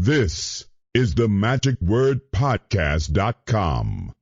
This is the magicwordpodcast.com.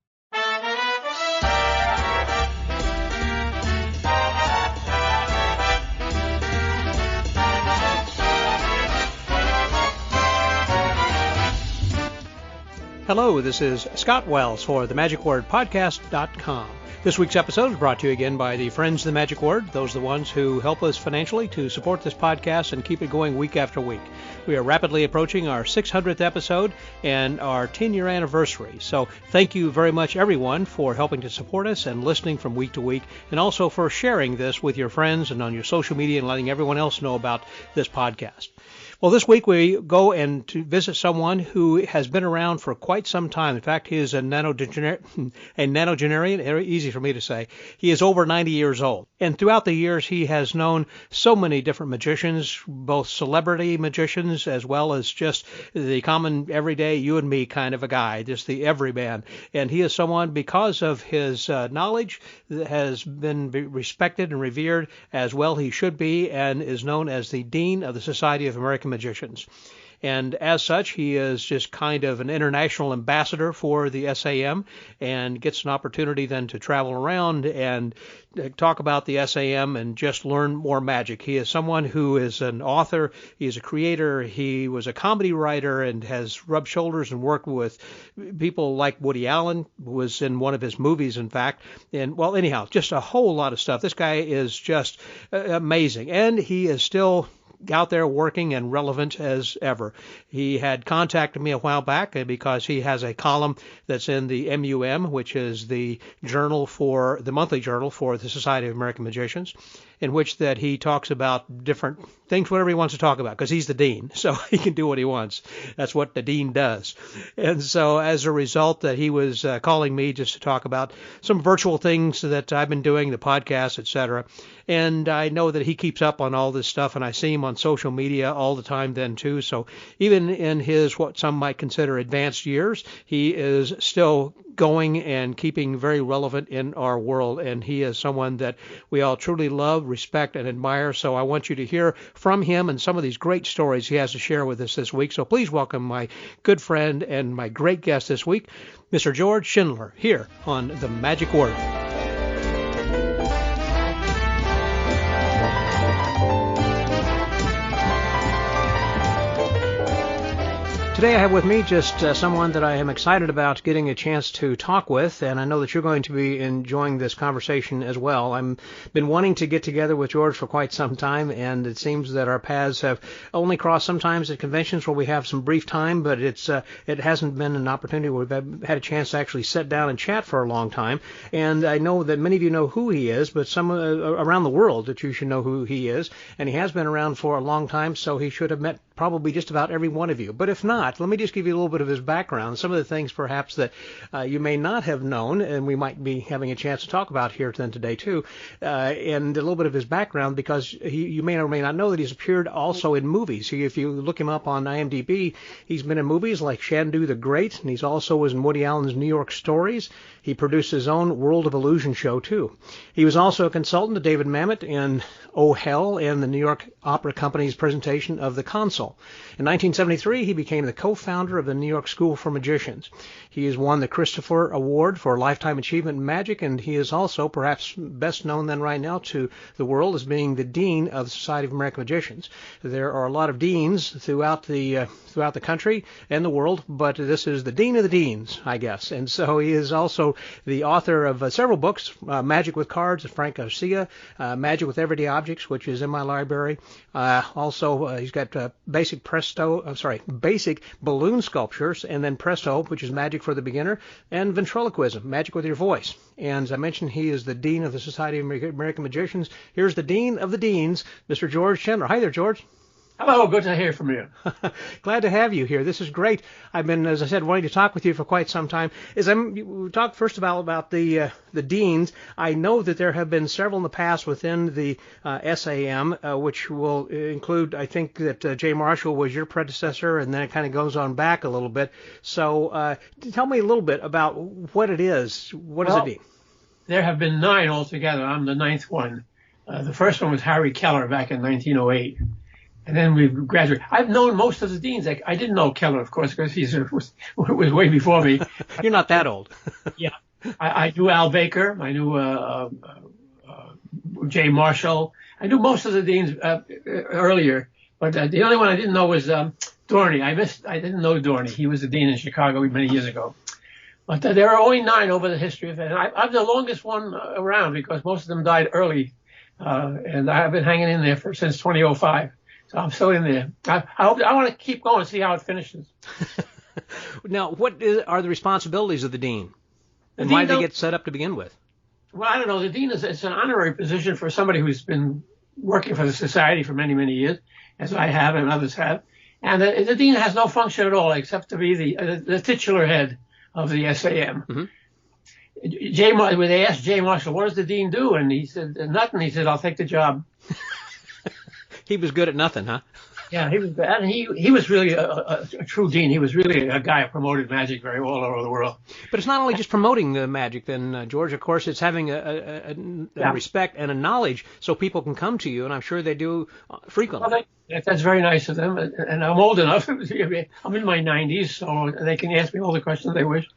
Hello, this is Scott Wells for the magicwordpodcast.com. This week's episode is brought to you again by the Friends of the Magic Word. Those are the ones who help us financially to support this podcast and keep it going week after week. We are rapidly approaching our 600th episode and our 10-year anniversary. So thank you very much, everyone, for helping to support us and listening from week to week, and also for sharing this with your friends and on your social media and letting everyone else know about this podcast. Well, this week we go and to visit someone who has been around for quite some time. In fact, he is a nonagenarian, very easy for me to say. He is over 90 years old. And throughout the years, he has known so many different magicians, both celebrity magicians as well as just the common, everyday, you and me kind of a guy, just the everyman. And he is someone, because of his knowledge, that has been respected and revered as well he should be, and is known as the Dean of the Society of American Magicians. And as such, he is just kind of an international ambassador for the S.A.M. and gets an opportunity then to travel around and talk about the S.A.M. and just learn more magic. He is someone who is an author, he is a creator, he was a comedy writer and has rubbed shoulders and worked with people like Woody Allen, who was in one of his movies, in fact. And, well, anyhow, just a whole lot of stuff. This guy is just amazing. And he is still out there working and relevant as ever. He had contacted me a while back because he has a column that's in the M.U.M, which is the monthly journal for the Society of American Magicians, in which that he talks about different things, whatever he wants to talk about, because he's the dean, so he can do what he wants. That's what the dean does. And so as a result, that he was calling me just to talk about some virtual things that I've been doing, the podcast, etc. And I know that he keeps up on all this stuff, and I see him on social media all the time then too. So even in his what some might consider advanced years, he is still going and keeping very relevant in our world. And he is someone that we all truly love, respect, and admire. So I want you to hear from him and some of these great stories he has to share with us this week. So please welcome my good friend and my great guest this week, Mr. George Schindler, here on The Magic Word. Today I have with me just someone that I am excited about getting a chance to talk with, and I know that you're going to be enjoying this conversation as well. I've been wanting to get together with George for quite some time, and it seems that our paths have only crossed sometimes at conventions where we have some brief time, but it hasn't been an opportunity where we've had a chance to actually sit down and chat for a long time. And I know that many of you know who he is, but some around the world that you should know who he is, and he has been around for a long time, so he should have met probably just about every one of you. But if not, let me just give you a little bit of his background, some of the things perhaps that you may not have known, and we might be having a chance to talk about here then today too, and a little bit of his background, because you may or may not know that he's appeared also in movies. If you look him up on IMDb, he's been in movies like Shandu the Great, and he's also was in Woody Allen's New York Stories. He produced his own World of Illusion show too. He was also a consultant to David Mamet in Oh Hell and the New York Opera Company's presentation of The Consul. In 1973, he became the co-founder of the New York School for Magicians. He has won the Christopher Award for Lifetime Achievement in Magic, and he is also perhaps best known then right now to the world as being the Dean of the Society of American Magicians. There are a lot of deans throughout the country and the world, but this is the Dean of the Deans, I guess. And so he is also the author of several books, Magic with Cards, Frank Garcia, Magic with Everyday Objects, which is in my library. Also, he's got basic balloon sculptures, and then Presto, which is Magic for the Beginner, and Ventriloquism, Magic with Your Voice. And as I mentioned, he is the Dean of the Society of American Magicians. Here's the Dean of the Deans, Mr. George Schindler. Hi there, George. Hello, good to hear from you. Glad to have you here. This is great. I've been, as I said, wanting to talk with you for quite some time. We talked first about the deans. I know that there have been several in the past within the S.A.M, which will include, I think that J. Marshall was your predecessor, and then it kind of goes on back a little bit. So tell me a little bit about what it is. What is a dean? There have been 9 altogether. I'm the 9th one. The first one was Harry Keller back in 1908. And then we graduated. I've known most of the deans. I didn't know Keller, of course, because he was way before me. You're not that old. Yeah. I knew Al Baker. I knew Jay Marshall. I knew most of the deans earlier, but the only one I didn't know was Dorney. I didn't know Dorney. He was the dean in Chicago many years ago. But there are only 9 over the history of it. And I'm the longest one around because most of them died early. And I've been hanging in there since 2005. So I'm still in there. I want to keep going and see how it finishes. Now, what are the responsibilities of the dean? And why did they get set up to begin with? Well, I don't know. The dean it's an honorary position for somebody who's been working for the society for many, many years, as I have and others have. And the dean has no function at all except to be the titular head of the S.A.M. Mm-hmm. When they asked Jay Marshall, what does the dean do? And he said, nothing. He said, I'll take the job. He was good at nothing, huh? Yeah, he was bad. And he was really a true dean. He was really a guy who promoted magic very well all over the world. But it's not only just promoting the magic, then, George. Of course, it's having a respect and a knowledge so people can come to you, and I'm sure they do frequently. Well, that's very nice of them. And I'm old enough. I'm in my 90s, so they can ask me all the questions they wish.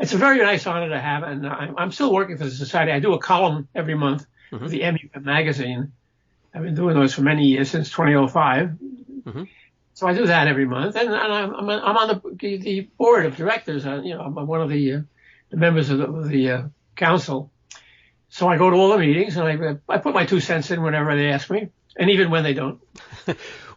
It's a very nice honor to have, and I'm still working for the society. I do a column every month for the M.U.M magazine. I've been doing those for many years, since 2005. Mm-hmm. So I do that every month, and I'm on the board of directors. I'm one of the members of the council. So I go to all the meetings, and I put my 2 cents in whenever they ask me, and even when they don't.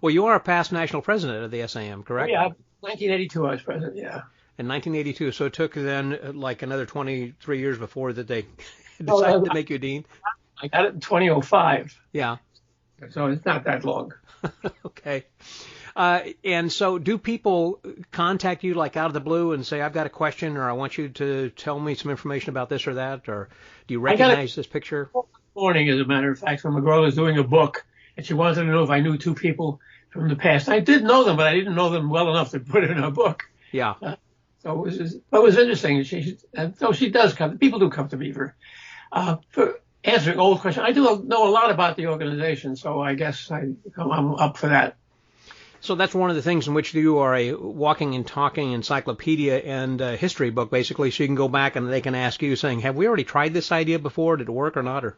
Well, you are a past national president of the S.A.M, correct? Yeah, 1982 I was president, yeah. In 1982, so it took then like another 23 years before that they decided to make you dean? I got it in 2005. Yeah. So it's not that long. Okay. And so do people contact you like out of the blue and say, I've got a question, or I want you to tell me some information about this or that, or do you recognize this picture? This morning, as a matter of fact, when my girl was doing a book, and she wanted to know if I knew 2 people from the past. I did know them, but I didn't know them well enough to put it in a book. Yeah. So it was interesting. She does come. People do come to me for answering old questions. I do know a lot about the organization, so I guess I'm up for that. So that's one of the things in which you are a walking and talking encyclopedia and history book, basically, so you can go back and they can ask you, saying, have we already tried this idea before? Did it work or not? Or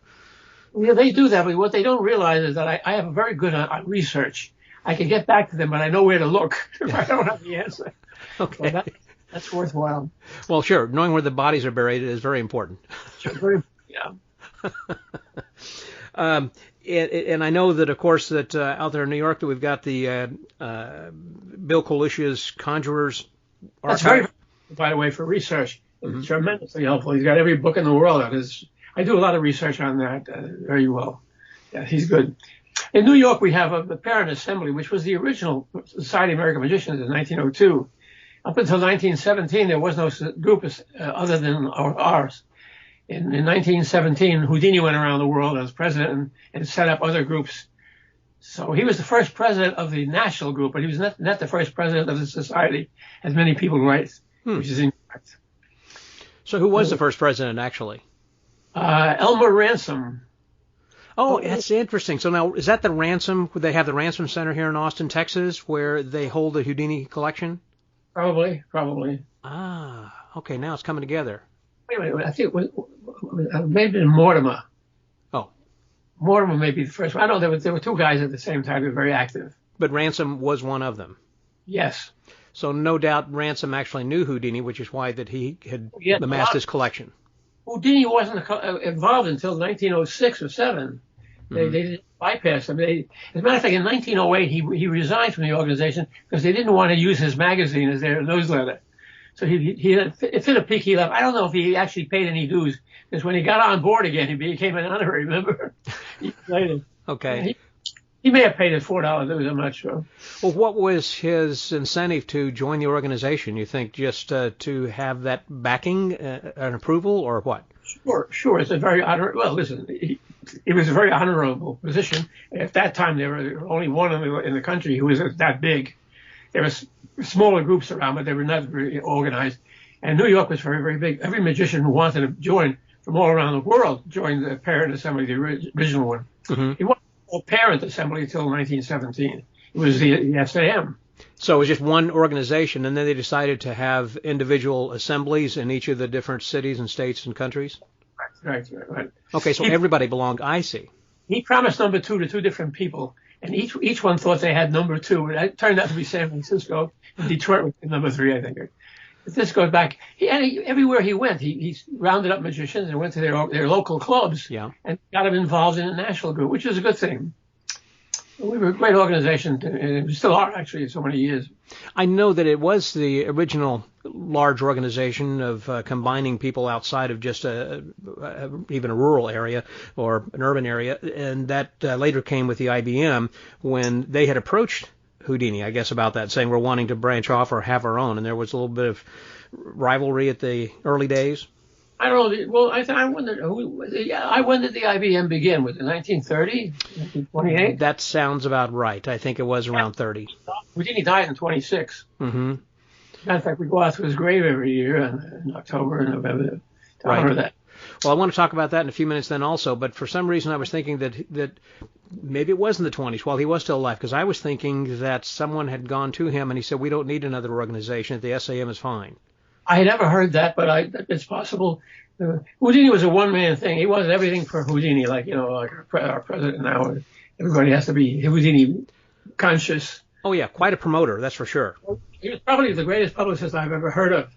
yeah, they do that, but what they don't realize is that I have a very good research. I can get back to them, but I know where to look if I don't have the answer. Okay. So that's worthwhile. Well, sure. Knowing where the bodies are buried is very important. Sure, yeah. And I know that, of course, that out there in New York that we've got the Bill Kolish's Conjurers Archive. That's very, by the way, for research. It's tremendously helpful. He's got every book in the world on his. I do a lot of research on that very well. Yeah, he's good. In New York, we have the Parent Assembly, which was the original Society of American Magicians in 1902. Up until 1917, there was no group other than ours. In 1917, Houdini went around the world as president and set up other groups. So he was the first president of the national group, but he was not the first president of the society, as many people write, which is incorrect. So who was the first president, actually? Elmer Ransom. Oh, that's interesting. So now, is that the Ransom? They have the Ransom Center here in Austin, Texas, where they hold the Houdini collection? Probably. Ah, okay. Now it's coming together. Wait a minute. I think it was maybe Mortimer. Oh. Mortimer may be the first one. I know there were 2 guys at the same time who were very active. But Ransom was one of them. Yes. So no doubt Ransom actually knew Houdini, which is why that he had amassed his collection. Houdini wasn't involved until 1906 or 7. They didn't bypass him. As a matter of fact, in 1908, he resigned from the organization because they didn't want to use his magazine as their newsletter. So he fit a peak. He left. I don't know if he actually paid any dues, because when he got on board again, he became an honorary member. Later. Okay. He may have paid his $4 dues. I'm not sure. Well, what was his incentive to join the organization? You think just to have that backing, an approval, or what? Sure. It's a very well. Listen, it was a very honorable position. At that time, there were only one in the country who was that big. There were smaller groups around, but they were not really organized. And New York was very, very big. Every magician who wanted to join from all around the world joined the Parent Assembly, the original one. Mm-hmm. It wasn't called Parent Assembly until 1917. It was the S.A.M. So it was just one organization, and then they decided to have individual assemblies in each of the different cities and states and countries? Right. Okay, so everybody belonged. I see. He promised number 2 to 2 different people, and each one thought they had number 2. It turned out to be San Francisco, and Detroit was number 3, I think. But this goes back. Everywhere he went, he rounded up magicians and went to their local clubs, and got them involved in a national group, which is a good thing. We were a great organization, and we still are, actually, in so many years. I know that it was the original large organization of combining people outside of just even a rural area or an urban area, and that later came with the IBM when they had approached Houdini, I guess, about that, saying we're wanting to branch off or have our own, and there was a little bit of rivalry at the early days. I don't know. Well, I wondered. When did the IBM begin? Was it 1930, 1928? That sounds about right. I think it was around 30. Houdini died in 26. Mm-hmm. Matter of fact, we go out to his grave every year in October and November to honor that. Well, I want to talk about that in a few minutes then also, but for some reason I was thinking that maybe it was in the 20s while he was still alive, because I was thinking that someone had gone to him and he said, we don't need another organization, the S.A.M. is fine. I had never heard that, but it's possible. Houdini was a one-man thing. He wasn't everything for Houdini, like our president now. Everybody has to be Houdini conscious. Oh, yeah, quite a promoter, that's for sure. He was probably the greatest publicist I've ever heard of.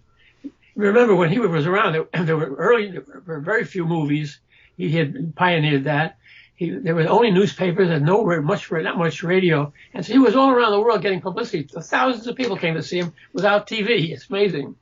Remember, when he was around, there were very few movies. He had pioneered that. There were only newspapers and not much radio. And so he was all around the world getting publicity. Thousands of people came to see him without TV. It's amazing.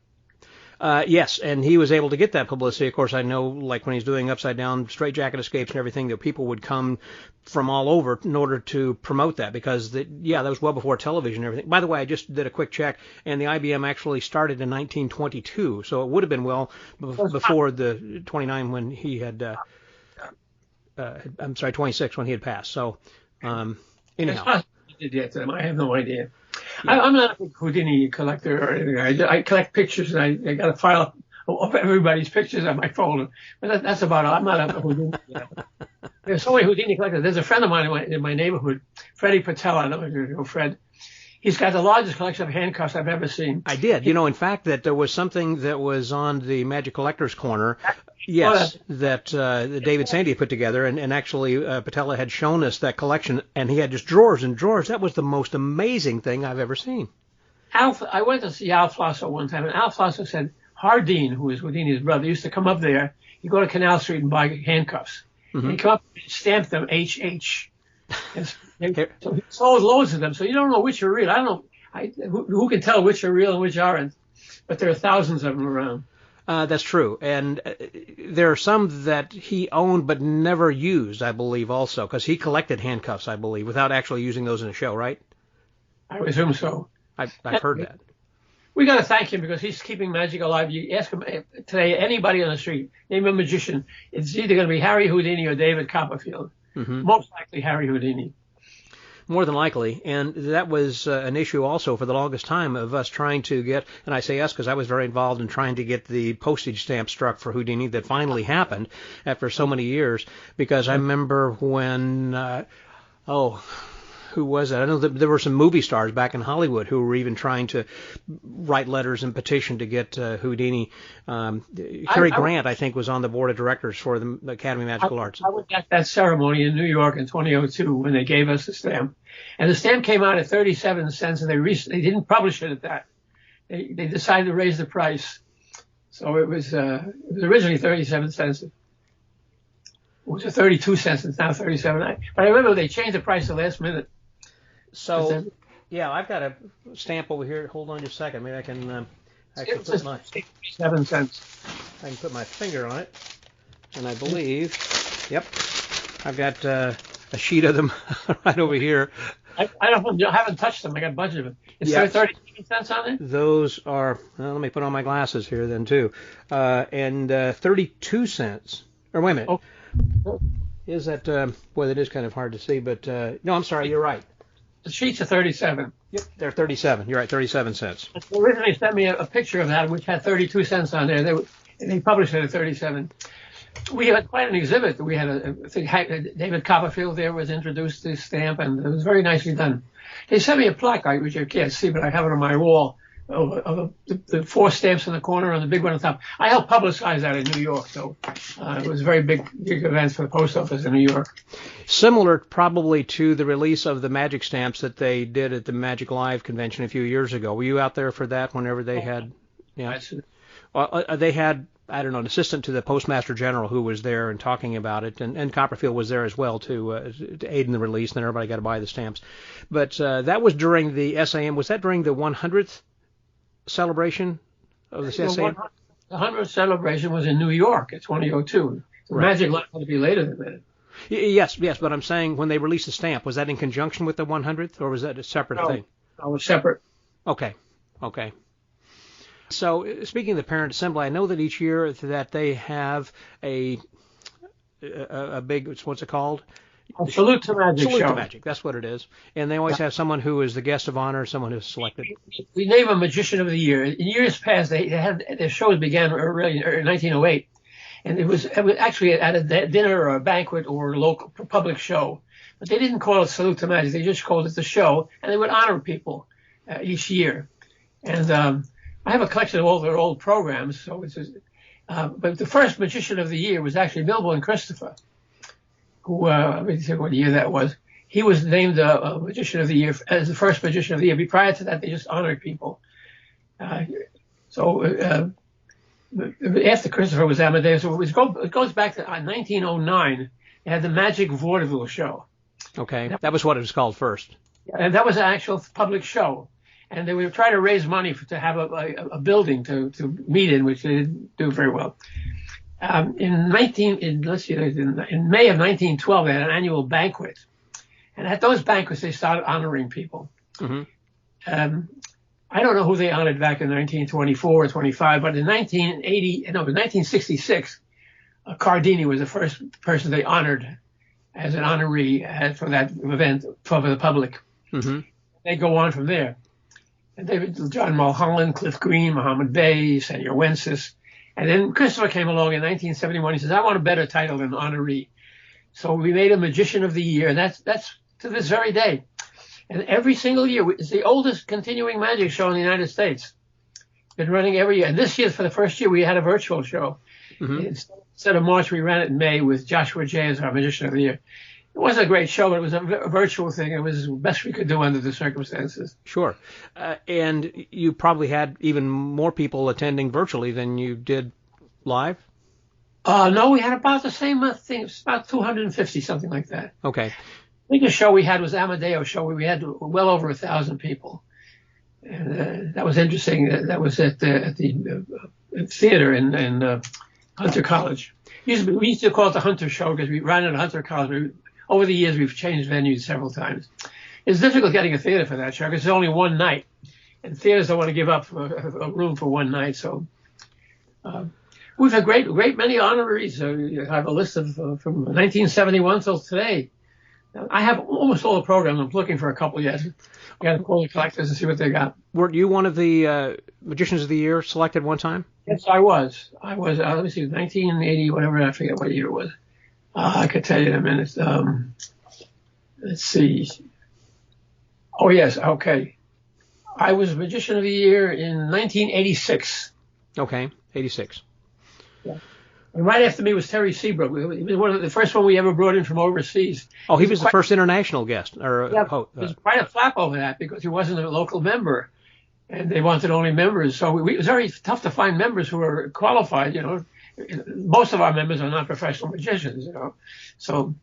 Yes, and he was able to get that publicity. Of course, I know, like when he's doing Upside Down, Straitjacket Escapes and everything, that people would come from all over in order to promote that, because, that was well before television and everything. By the way, I just did a quick check, and the IBM actually started in 1922, so it would have been well before the 29 when he had, 26 when he had passed. So, anyhow. I have no idea. I'm not a big Houdini collector or anything. I collect pictures, and I got a file of everybody's pictures on my folder. But that's about all. I'm not a Houdini collector. There's so many Houdini collectors. There's a friend of mine in my neighborhood, Freddie Patel. I don't know if you know Fred. He's got the largest collection of handcuffs I've ever seen. I did. In fact, that there was something that was on the Magic Collector's Corner. Yes, that David Sandy had put together, and actually Patella had shown us that collection, and he had just drawers and drawers. That was the most amazing thing I've ever seen. I went to see Al Flosso one time, and Al Flosso said Hardeen, who was Houdini's brother, used to come up there. He'd go to Canal Street and buy handcuffs. Mm-hmm. And he'd come up and stamp them HH. So he sold loads of them, so you don't know which are real. I don't know who can tell which are real and which aren't, but there are thousands of them around. That's true, and there are some that he owned but never used, I believe, also, because he collected handcuffs, I believe, without actually using those in a show, right? I assume so. I've heard that. We got to thank him, because he's keeping magic alive. You ask him today, anybody on the street, name a magician, it's either going to be Harry Houdini or David Copperfield. Mm-hmm. Most likely Harry Houdini. More than likely, and that was an issue also for the longest time of us trying to get, and I say us because I was very involved in trying to get the postage stamp struck for Houdini that finally happened after so many years, because I remember when, who was it? I know that there were some movie stars back in Hollywood who were even trying to write letters and petition to get Houdini. Cary Grant, I think, was on the board of directors for the Academy of Magical Arts. I was at that ceremony in New York in 2002 when they gave us the stamp. And the stamp came out at 37 cents, and they didn't publish it at that. They decided to raise the price. So it was originally 37 cents. It was 32 cents. It's now 37. But I remember they changed the price at the last minute. So, I've got a stamp over here. Hold on just a second. Maybe I can put my 7 cents. I can put my finger on it, and I believe, I've got a sheet of them right over here. I haven't touched them. I got a bunch of them. Is there 37 cents on it? Those are. Let me put on my glasses here then too, and 32 cents. Or wait a minute. Oh. Is that? Boy, that is kind of hard to see. But no, I'm sorry. You're right. The sheets are 37. Yep, they're 37. You're right, 37 cents. They originally sent me a picture of that, which had 32 cents on there. They published it at 37. We had quite an exhibit. We had a thing. David Copperfield there was introduced to the stamp, and it was very nicely done. They sent me a plaque, which you can't see, but I have it on my wall, of the 4 stamps in the corner and the big one on top. I helped publicize that in New York, so it was a very big event for the post office in New York. Similar probably to the release of the magic stamps that they did at the Magic Live convention a few years ago. Were you out there for that whenever they had? Yeah. Well, they had, I don't know, an assistant to the Postmaster General who was there and talking about it, and Copperfield was there as well to aid in the release, and then everybody got to buy the stamps. But that was during the S.A.M. Was that during the 100th celebration of the S.A.M.? The 100th celebration was in New York in 2002. The Right. Magic Live had to be later than that. Yes, but I'm saying when they released the stamp, was that in conjunction with the 100th, or was that a separate thing? No, it was separate. Okay. So speaking of the Parent Assembly, I know that each year that they have a big, what's it called? Salute to Magic Salute show. to Magic, that's what it is. And they always have someone who is the guest of honor, someone who's selected. We name a Magician of the Year. In years past, they had their shows began really in 1908, and it was actually at a dinner or a banquet or a local public show. But they didn't call it Salute to Magic; they just called it the show, and they would honor people each year. And I have a collection of all their old programs. So it's just, but the first Magician of the Year was actually Milbo and Christopher, who let me see what year that was. He was named Magician of the Year as the first Magician of the Year. Prior to that, they just honored people. After Christopher was Amadeus, so it goes back to 1909. They had the Magic Vaudeville show. Okay, that was what it was called first. And that was an actual public show. And they would try to raise money to have a building to meet in, which they didn't do very well. In May of 1912, they had an annual banquet. And at those banquets, they started honoring people. Mm-hmm. I don't know who they honored back in 1924 or 25, but in 1966, Cardini was the first person they honored as an honoree for that event for the public. Mm-hmm. They go on from there. And John Mulholland, Cliff Green, Muhammad Bey, Senor Wences. And then Christopher came along in 1971. He says, I want a better title than honoree. So we made a Magician of the Year, and that's to this very day. And every single year, it's the oldest continuing magic show in the United States. Been running every year. And this year, for the first year, we had a virtual show. Mm-hmm. Instead of March, we ran it in May with Joshua J. as our Magician of the Year. It wasn't a great show, but it was a virtual thing. It was the best we could do under the circumstances. Sure. And you probably had even more people attending virtually than you did live? No, we had about the same thing. It was about 250, something like that. Okay. The biggest show we had was Amadeus show, where we had well over 1,000 people. And that was interesting. That was at the theater in Hunter College. We used to call it the Hunter Show because we ran it at Hunter College. Over the years, we've changed venues several times. It's difficult getting a theater for that show because it's only one night. And theaters don't want to give up a room for one night. So we've had great many honorees. I have a list of from 1971 till today. I have almost all the programs. I'm looking for a couple yet. I got to call the collectors and see what they got. Were you one of the Magicians of the Year selected one time? Yes, I was. Let me see, 1980, whatever. I forget what year it was. I could tell you in a minute. Let's see. Oh, yes. Okay. I was Magician of the Year in 1986. Okay. 86. Yeah. And right after me was Terry Seabrook. He was one of the first one we ever brought in from overseas. Oh, he was the first international guest. There was quite a flap over that because he wasn't a local member. And they wanted only members. So it was very tough to find members who were qualified, you know. Most of our members are not professional magicians, you know. So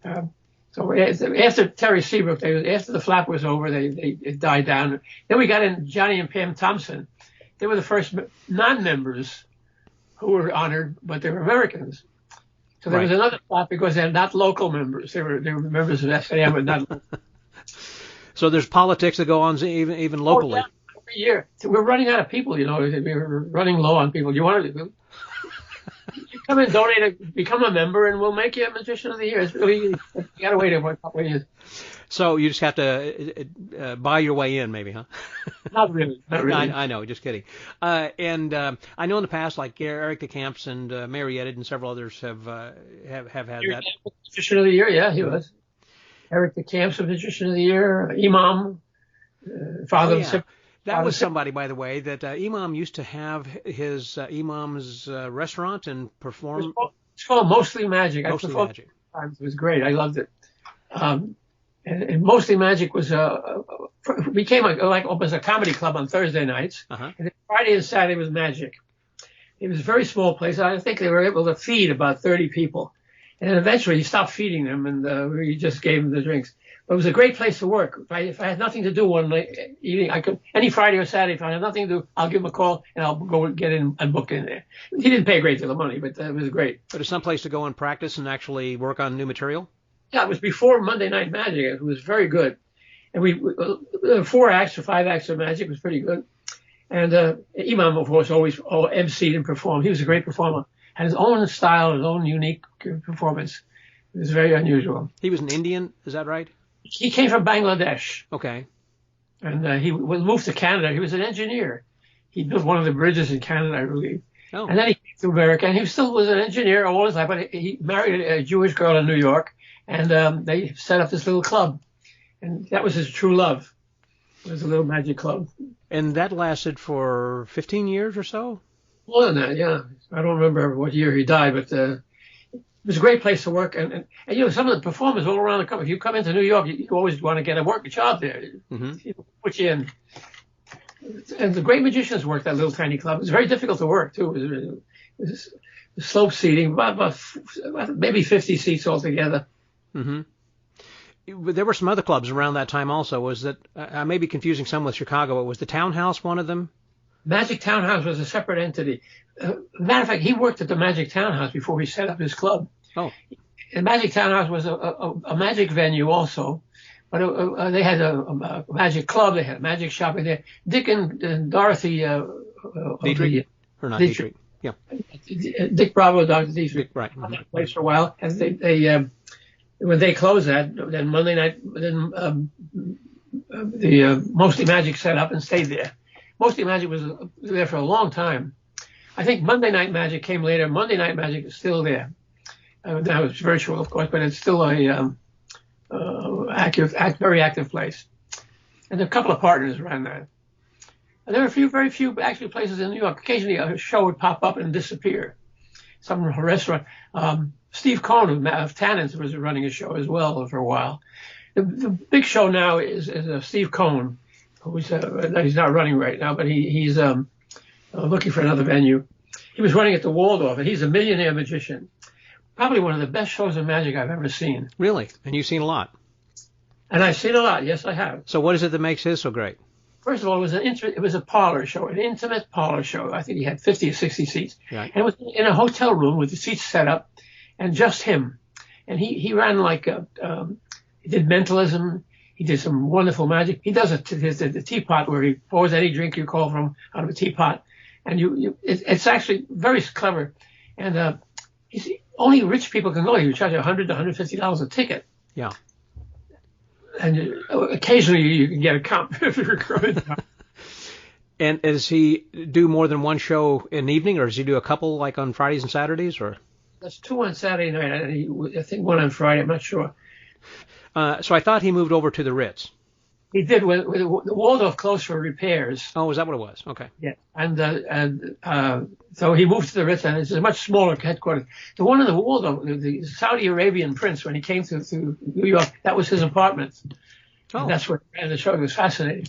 after Terry Seabrook, after the flap was over, it died down. Then we got in Johnny and Pam Thompson. They were the first non-members who were honored, but they were Americans. So there was another flap because they're not local members. They were members of S.A.M, but not. So there's politics that go on even locally. Oh, yeah. Every year, we're running out of people. You know, we're running low on people. You want to? You come and donate, become a member, and we'll make you a Magician of the Year. It's really, you got to wait a couple of years. So you just have to buy your way in, maybe, huh? Not really. Not really. I know, just kidding. And I know in the past, like Eric DeCamps and Mary Edit and several others have had that. Magician of the Year, yeah, he was. Eric DeCamps, Magician of the Year. M.U.M, father of the That was somebody, by the way, that M.U.M used to have his M.U.M's restaurant and perform. It's called Mostly Magic. Mostly Magic. It was great. I loved it. And Mostly Magic was became almost a comedy club on Thursday nights. Uh-huh. And then Friday and Saturday was magic. It was a very small place. I think they were able to feed about 30 people. And then eventually he stopped feeding them, and we just gave them the drinks. But it was a great place to work. If I had nothing to do one night evening, I could, any Friday or Saturday, if I had nothing to do, I'll give him a call and I'll go get in and book in there. He didn't pay a great deal of money, but it was great. But it's some place to go and practice and actually work on new material? Yeah, it was before Monday Night Magic. It was very good. And we 4 acts or 5 acts of magic was pretty good. And M.U.M, of course, always emceed and performed. He was a great performer. Had his own style, his own unique performance. It was very unusual. He was an Indian, is that right? He came from Bangladesh. Okay. And he moved to Canada. He was an engineer. He built one of the bridges in Canada, I believe. Oh. And then he came to America, and he still was an engineer all his life, but he married a Jewish girl in New York, and they set up this little club. And that was his true love. It was a little magic club. And that lasted for 15 years or so? More than that, yeah. I don't remember what year he died, but it was a great place to work. And you know, some of the performers all around the country, if you come into New York, you always want to get a job there. Mm-hmm. Put you in. And the great magicians worked that little tiny club. It was very difficult to work, too. It was slope seating, about maybe 50 seats altogether. Mm-hmm. There were some other clubs around that time also. Was that, I may be confusing some with Chicago, but was the Townhouse one of them? Magic Townhouse was a separate entity. Matter of fact, he worked at the Magic Townhouse before he set up his club. Oh. And Magic Townhouse was a magic venue also, but they had a magic club. They had a magic shop in there. Dick and Dorothy Dietrich? Or not Dietrich? Yeah. Dick Bravo, Dr. Dietrich. Right. On that place for a while. And they when they closed that, then Monday night, then the Mostly Magic set up and stayed there. Mostly Magic was there for a long time. I think Monday Night Magic came later. Monday Night Magic is still there. Now it's virtual, of course, but it's still a very active place. And there are a couple of partners around that. And there are very few actually places in New York. Occasionally a show would pop up and disappear. Some restaurant. Steve Cohn of Tannins was running a show as well for a while. The big show now is Steve Cohn, who's he's not running right now, but he's looking for another venue. He was running at the Waldorf, and he's a millionaire magician. Probably one of the best shows of magic I've ever seen. Really? And you've seen a lot? And I've seen a lot. Yes, I have. So what is it that makes his so great? First of all, it was a parlor show, an intimate parlor show. I think he had 50 or 60 seats. Right. And it was in a hotel room with the seats set up and just him. And he ran like he did mentalism. He did some wonderful magic. He does the teapot where he pours any drink you call from out of a teapot. And it's actually very clever. And only rich people can go. You charge $100 to $150 a ticket. Yeah. And occasionally you can get a comp if you're growing up. And does he do more than one show in the evening, or does he do a couple like on Fridays and Saturdays? Or that's 2 on Saturday night, and I think 1 on Friday. I'm not sure. So I thought he moved over to the Ritz. He did. When the Waldorf closed for repairs. Oh, is that what it was? Okay. Yeah, and so he moved to the Ritz, and it's a much smaller headquarters. The one in the Waldorf, the Saudi Arabian prince, when he came to New York, that was his apartment. Oh. And that's where he ran the show. It was fascinating.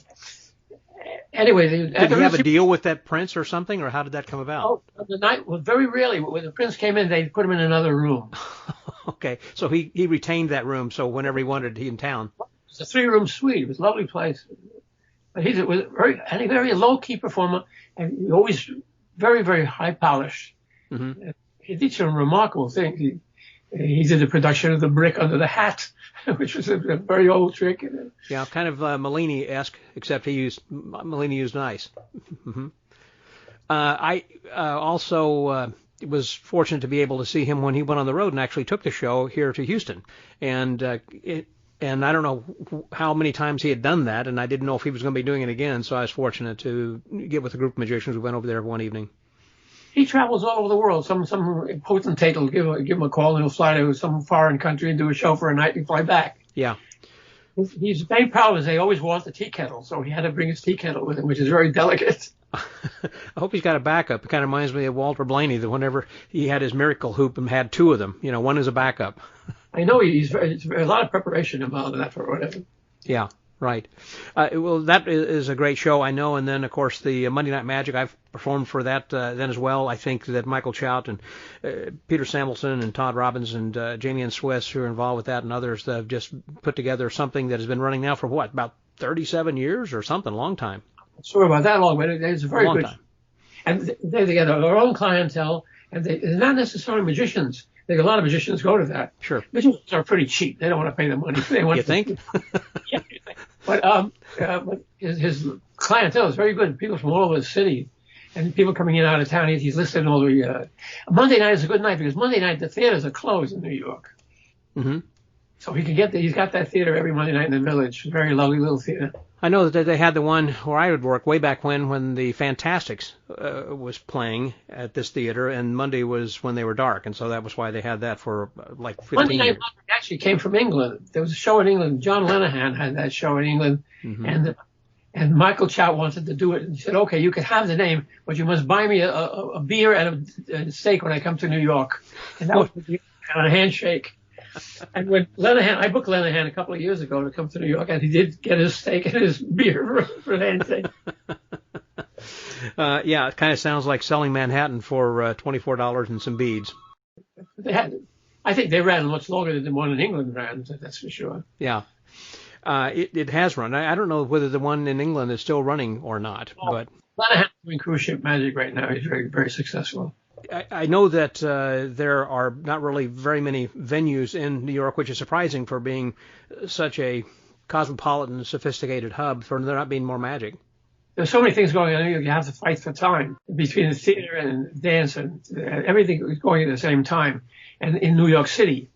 Anyway, did he have a deal with that prince or something, or how did that come about? Oh, the night. Well, very rarely when the prince came in, they put him in another room. Okay, so he retained that room, so whenever he wanted, he in town. It's a 3-room suite. It was a lovely place. But he was a very low-key performer, and always very, very high-polished. Mm-hmm. He did some remarkable things. He did the production of the brick under the hat, which was a very old trick. Yeah, kind of Mellini-esque, except Mellini used ice. Mm-hmm. I also was fortunate to be able to see him when he went on the road and actually took the show here to Houston. And And I don't know how many times he had done that, and I didn't know if he was going to be doing it again, so I was fortunate to get with a group of magicians. We went over there one evening. He travels all over the world. Some potentate will give him a call, and he'll fly to some foreign country and do a show for a night and fly back. Yeah. He's very proud as they always want the tea kettle, so he had to bring his tea kettle with him, which is very delicate. I hope he's got a backup. It kind of reminds me of Walter Blaney, that whenever he had his miracle hoop and had two of them, one is a backup. I know it's a lot of preparation involved in that for whatever. Yeah, right. Well, that is a great show, I know. And then, of course, the Monday Night Magic, I've performed for that then as well. I think that Michael Chout and Peter Samuelson and Todd Robbins and Jamie and Swiss, who are involved with that, and others that have just put together something that has been running now for about 37 years or something, a long time. I'm sorry about that long, but it's a very good time. And they get their own clientele, and they're not necessarily magicians. A lot of magicians go to that. Sure. Magicians are pretty cheap. They don't want to pay the money. They want you think? Yeah. But his clientele is very good. People from all over the city, and people coming in and out of town. He's listed all the. Monday night is a good night because Monday night the theaters are closed in New York. Mm-hmm. So he's got that theater every Monday night in the Village. Very lovely little theater. I know that they had the one where I would work way back when the Fantastics was playing at this theater, and Monday was when they were dark, and so that was why they had that for like 15 Monday years. Night Magic actually came from England. There was a show in England. John Lenihan had that show in England, mm-hmm. and Michael Chout wanted to do it, and he said, "Okay, you can have the name, but you must buy me a beer and a steak when I come to New York." And that was on a handshake. And when I booked Lenihan a couple of years ago to come to New York, and he did get his steak and his beer for an handshake. Yeah, it kind of sounds like selling Manhattan for $24 and some beads. I think they ran much longer than the one in England ran, that's for sure. Yeah. It has run. I don't know whether the one in England is still running or not. But Lenihan's doing cruise ship magic right now. He's very, very successful. I know that there are not really very many venues in New York, which is surprising for being such a cosmopolitan, sophisticated hub, for there not being more magic. There's so many things going on. You have to fight for time between the theater and dance and everything is going at the same time. And in New York City,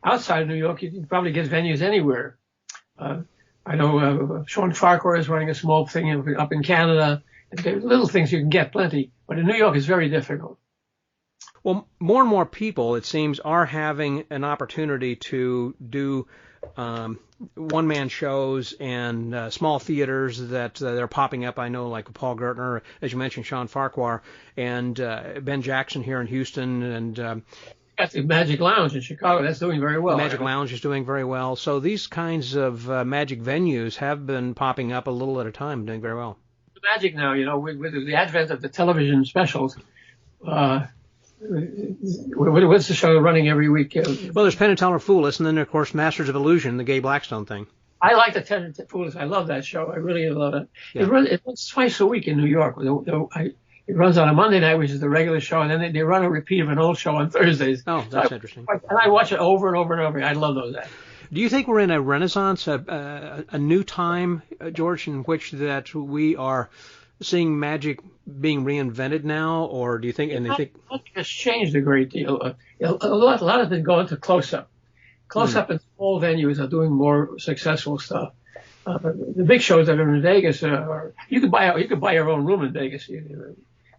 outside of New York, you can probably get venues anywhere. I know Sean Farquhar is running a small thing up in Canada. There's little things you can get plenty, but in New York it's very difficult. Well, more and more people, it seems, are having an opportunity to do one-man shows and small theaters that they're popping up. I know, like Paul Gertner, as you mentioned, Sean Farquhar, and Ben Jackson here in Houston, and got the Magic Lounge in Chicago. That's doing very well. The Magic Lounge is doing very well. So these kinds of magic venues have been popping up a little at a time, doing very well. The magic now, with the advent of the television specials. What's the show running every week? Well, there's Penn and Teller Fool Us, and then, of course, Masters of Illusion, the Gay Blackstone thing. I like the Penn and Teller Fool Us. I love that show. I really love it. Yeah. It runs twice a week in New York. It runs on a Monday night, which is the regular show, and then they run a repeat of an old show on Thursdays. Oh, that's interesting. And I watch it over and over and over. I love those. Do you think we're in a renaissance, a new time, George, in which that we are seeing magic being reinvented now, or do you think? And I think has changed a great deal. A lot has been going to close-up. Close-up and small venues are doing more successful stuff. The big shows that are in Vegas you could buy your own room in Vegas,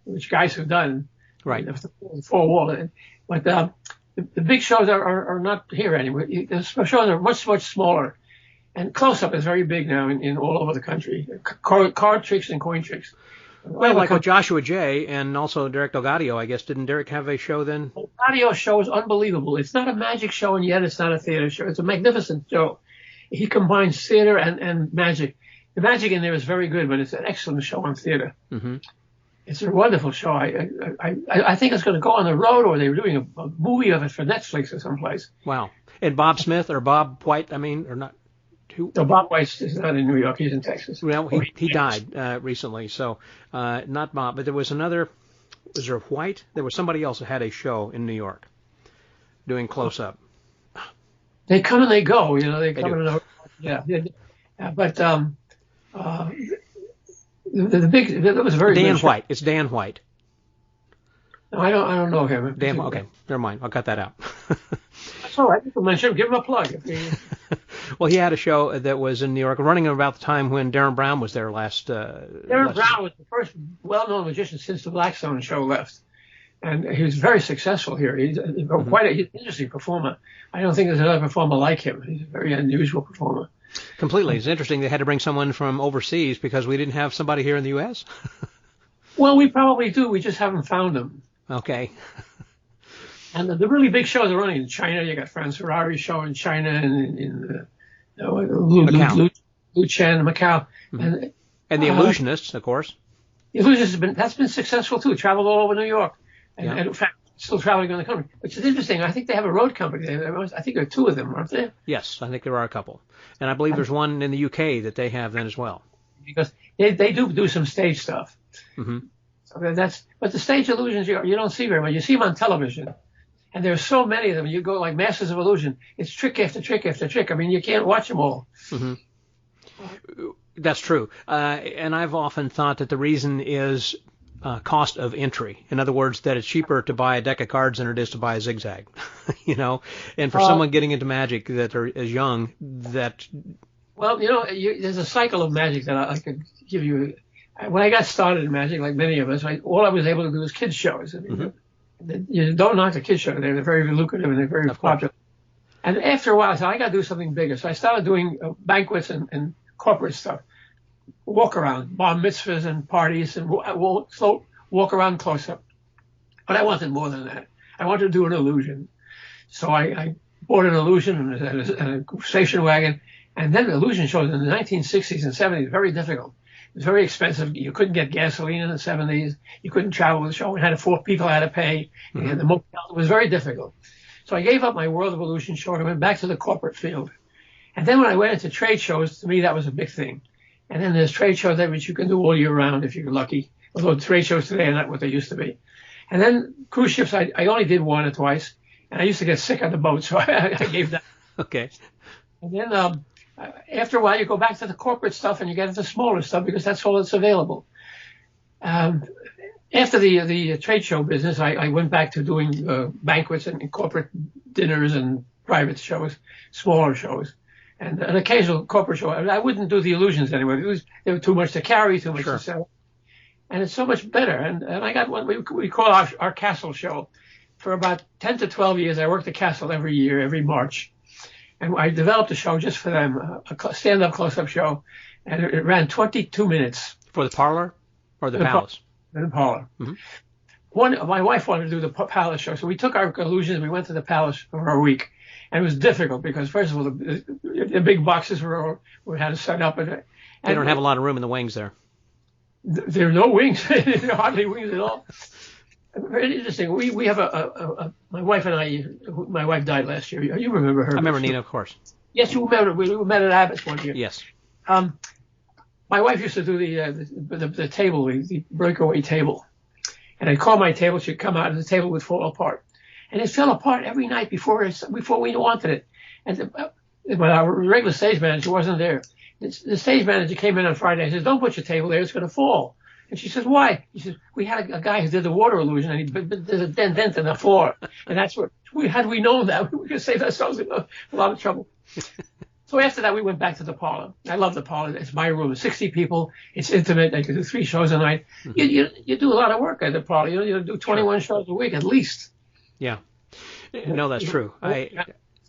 which guys have done. Right. The four wall. But the big shows are not here anymore. The shows are much smaller. And close-up is very big now in all over the country. Card tricks and coin tricks. Well, like with Joshua J. and also Derek Delgadio, I guess. Didn't Derek have a show then? The Delgadio show is unbelievable. It's not a magic show, and yet it's not a theater show. It's a magnificent show. He combines theater and magic. The magic in there is very good, but it's an excellent show on theater. Mm-hmm. It's a wonderful show. I think it's going to go on the road, or they're doing a movie of it for Netflix or someplace. Wow. And Bob Smith or Bob White, or not? No, Bob White is not in New York. He's in Texas. Well, he died recently, so not Bob. But there was another. Was there White? There was somebody else that had a show in New York doing close-up. They come and they go. They come do. and yeah. But the big it was very Dan good White. show. It's Dan White. No, I don't know him. Dan. Okay, never mind. I'll cut that out. That's all right. Give him a plug. Well, he had a show that was in New York, running about the time when Darren Brown was there last. Darren Brown was the first well-known magician since the Blackstone show left, and he was very successful here. He's quite an interesting performer. I don't think there's another performer like him. He's a very unusual performer. Completely. It's interesting they had to bring someone from overseas because we didn't have somebody here in the U.S. Well, we probably do. We just haven't found them. Okay. And the really big shows are running in China. You got Franz Ferrari's show in China and in Macau. Luchan, Macau. Mm-hmm. And the Illusionists, of course. The Illusionists that's been successful too. Traveled all over New York, and in fact, still traveling around the country, which is interesting. I think they have a road company. I think there are two of them, aren't there? Yes, I think there are a couple, and I believe there's one in the UK that they have then as well. Because they do some stage stuff. Mm-hmm. So but the stage illusions you don't see very much. You see them on television. And there's so many of them. You go like Masters of Illusion. It's trick after trick after trick. I mean, you can't watch them all. Mm-hmm. That's true. And I've often thought that the reason is cost of entry. In other words, that it's cheaper to buy a deck of cards than it is to buy a zigzag. And for someone getting into magic that is young, that... Well, there's a cycle of magic that I could give you. When I got started in magic, like many of us, all I was able to do was kids shows. I mean, you don't knock the kids show. They're very lucrative and they're very popular. And after a while, I said, I got to do something bigger. So I started doing banquets and corporate stuff. Walk around, bar mitzvahs and parties, and walk around close up. But I wanted more than that. I wanted to do an illusion. So I bought an illusion and a station wagon. And then the illusion shows in the 1960s and 70s, very difficult. It was very expensive. You couldn't get gasoline in the 70s. You couldn't travel with the show. We had 4 people had to pay. Mm-hmm. And the motel. It was very difficult. So I gave up my World of Illusion show and went back to the corporate field. And then when I went into trade shows, to me that was a big thing. And then there's trade shows that which you can do all year round if you're lucky. Although trade shows today are not what they used to be. And then cruise ships, I only did one or twice. And I used to get sick on the boat, so I gave that. Okay. And then after a while, you go back to the corporate stuff and you get into smaller stuff because that's all that's available. After the trade show business, I went back to doing banquets and corporate dinners and private shows, smaller shows, and an occasional corporate show. I wouldn't do the illusions anymore. They were too much to carry, too much to sell. And it's so much better. And I got one we call our castle show. For about 10 to 12 years, I worked the castle every year, every March. And I developed a show just for them, a stand-up close-up show, and it ran 22 minutes. For the parlor or the palace? The parlor. Mm-hmm. My wife wanted to do the palace show, so we took our illusions and we went to the palace for a week. And it was difficult because, first of all, the big boxes we had to set up. And they don't have a lot of room in the wings there. There are no wings. There are hardly wings at all. Very interesting. We have my wife and I. My wife died last year. You remember her? I remember Nina, of course. Yes, you remember. We met at Abbott's one year. Yes. My wife used to do the table, the breakaway table, and I'd call my table. She'd come out, and the table would fall apart, and it fell apart every night before we wanted it. And but our regular stage manager wasn't there. The stage manager came in on Friday and says, "Don't put your table there; it's going to fall." And she says, "Why?" He says, "We had a guy who did the water illusion, and there's a dent in the floor, and that's what had we known that, we could have saved ourselves a lot of trouble." So after that, we went back to the parlor. I love the parlor. It's my room. It's 60 people. It's intimate. I can do 3 shows a night. Mm-hmm. You do a lot of work at the parlor. You do 21 shows a week at least. Yeah. No, that's true.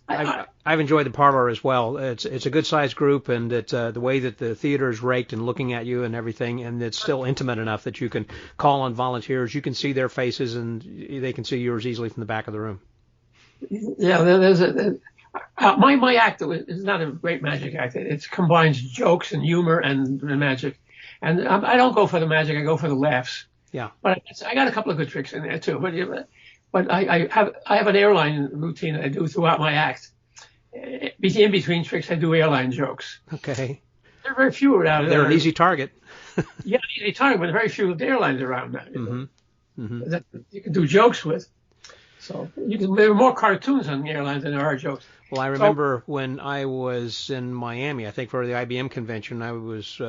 I've enjoyed the parlor as well. It's a good sized group, and the way that the theater is raked and looking at you and everything, and it's still intimate enough that you can call on volunteers. You can see their faces, and they can see yours easily from the back of the room. Yeah, there's my act is not a great magic act. It combines jokes and humor and magic, and I don't go for the magic. I go for the laughs. Yeah. But I got a couple of good tricks in there too. But I have an airline routine that I do throughout my act. In between tricks, I do airline jokes. Okay. There are very few around. They're an easy target. Yeah, easy target, but very few airlines around now. That you can do jokes with. So there are more cartoons on the airlines than there are jokes. Well, I remember when I was in Miami, I think for the IBM convention, I was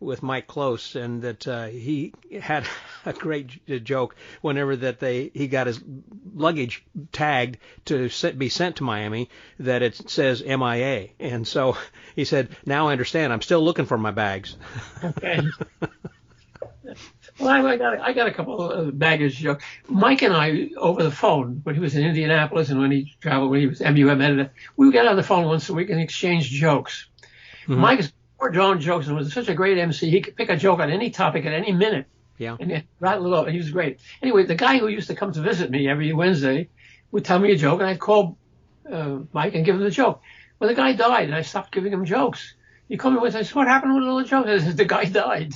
with Mike Close, and that he had a great joke whenever that he got his luggage tagged to be sent to Miami, that it says MIA. And so he said, now I understand. I'm still looking for my bags. Okay. Well, I got a couple of baggage jokes. Mike and I, over the phone, when he was in Indianapolis and when he traveled, when he was M.U.M editor, we would get on the phone once a week and exchange jokes. Mm-hmm. Mike's drawn jokes and was such a great MC. He could pick a joke on any topic at any minute. Yeah. And rattle it off. He was great. Anyway, the guy who used to come to visit me every Wednesday would tell me a joke, and I'd call Mike and give him the joke. Well, the guy died, and I stopped giving him jokes. He called me once and I said, what happened with all the jokes? I said, the guy died.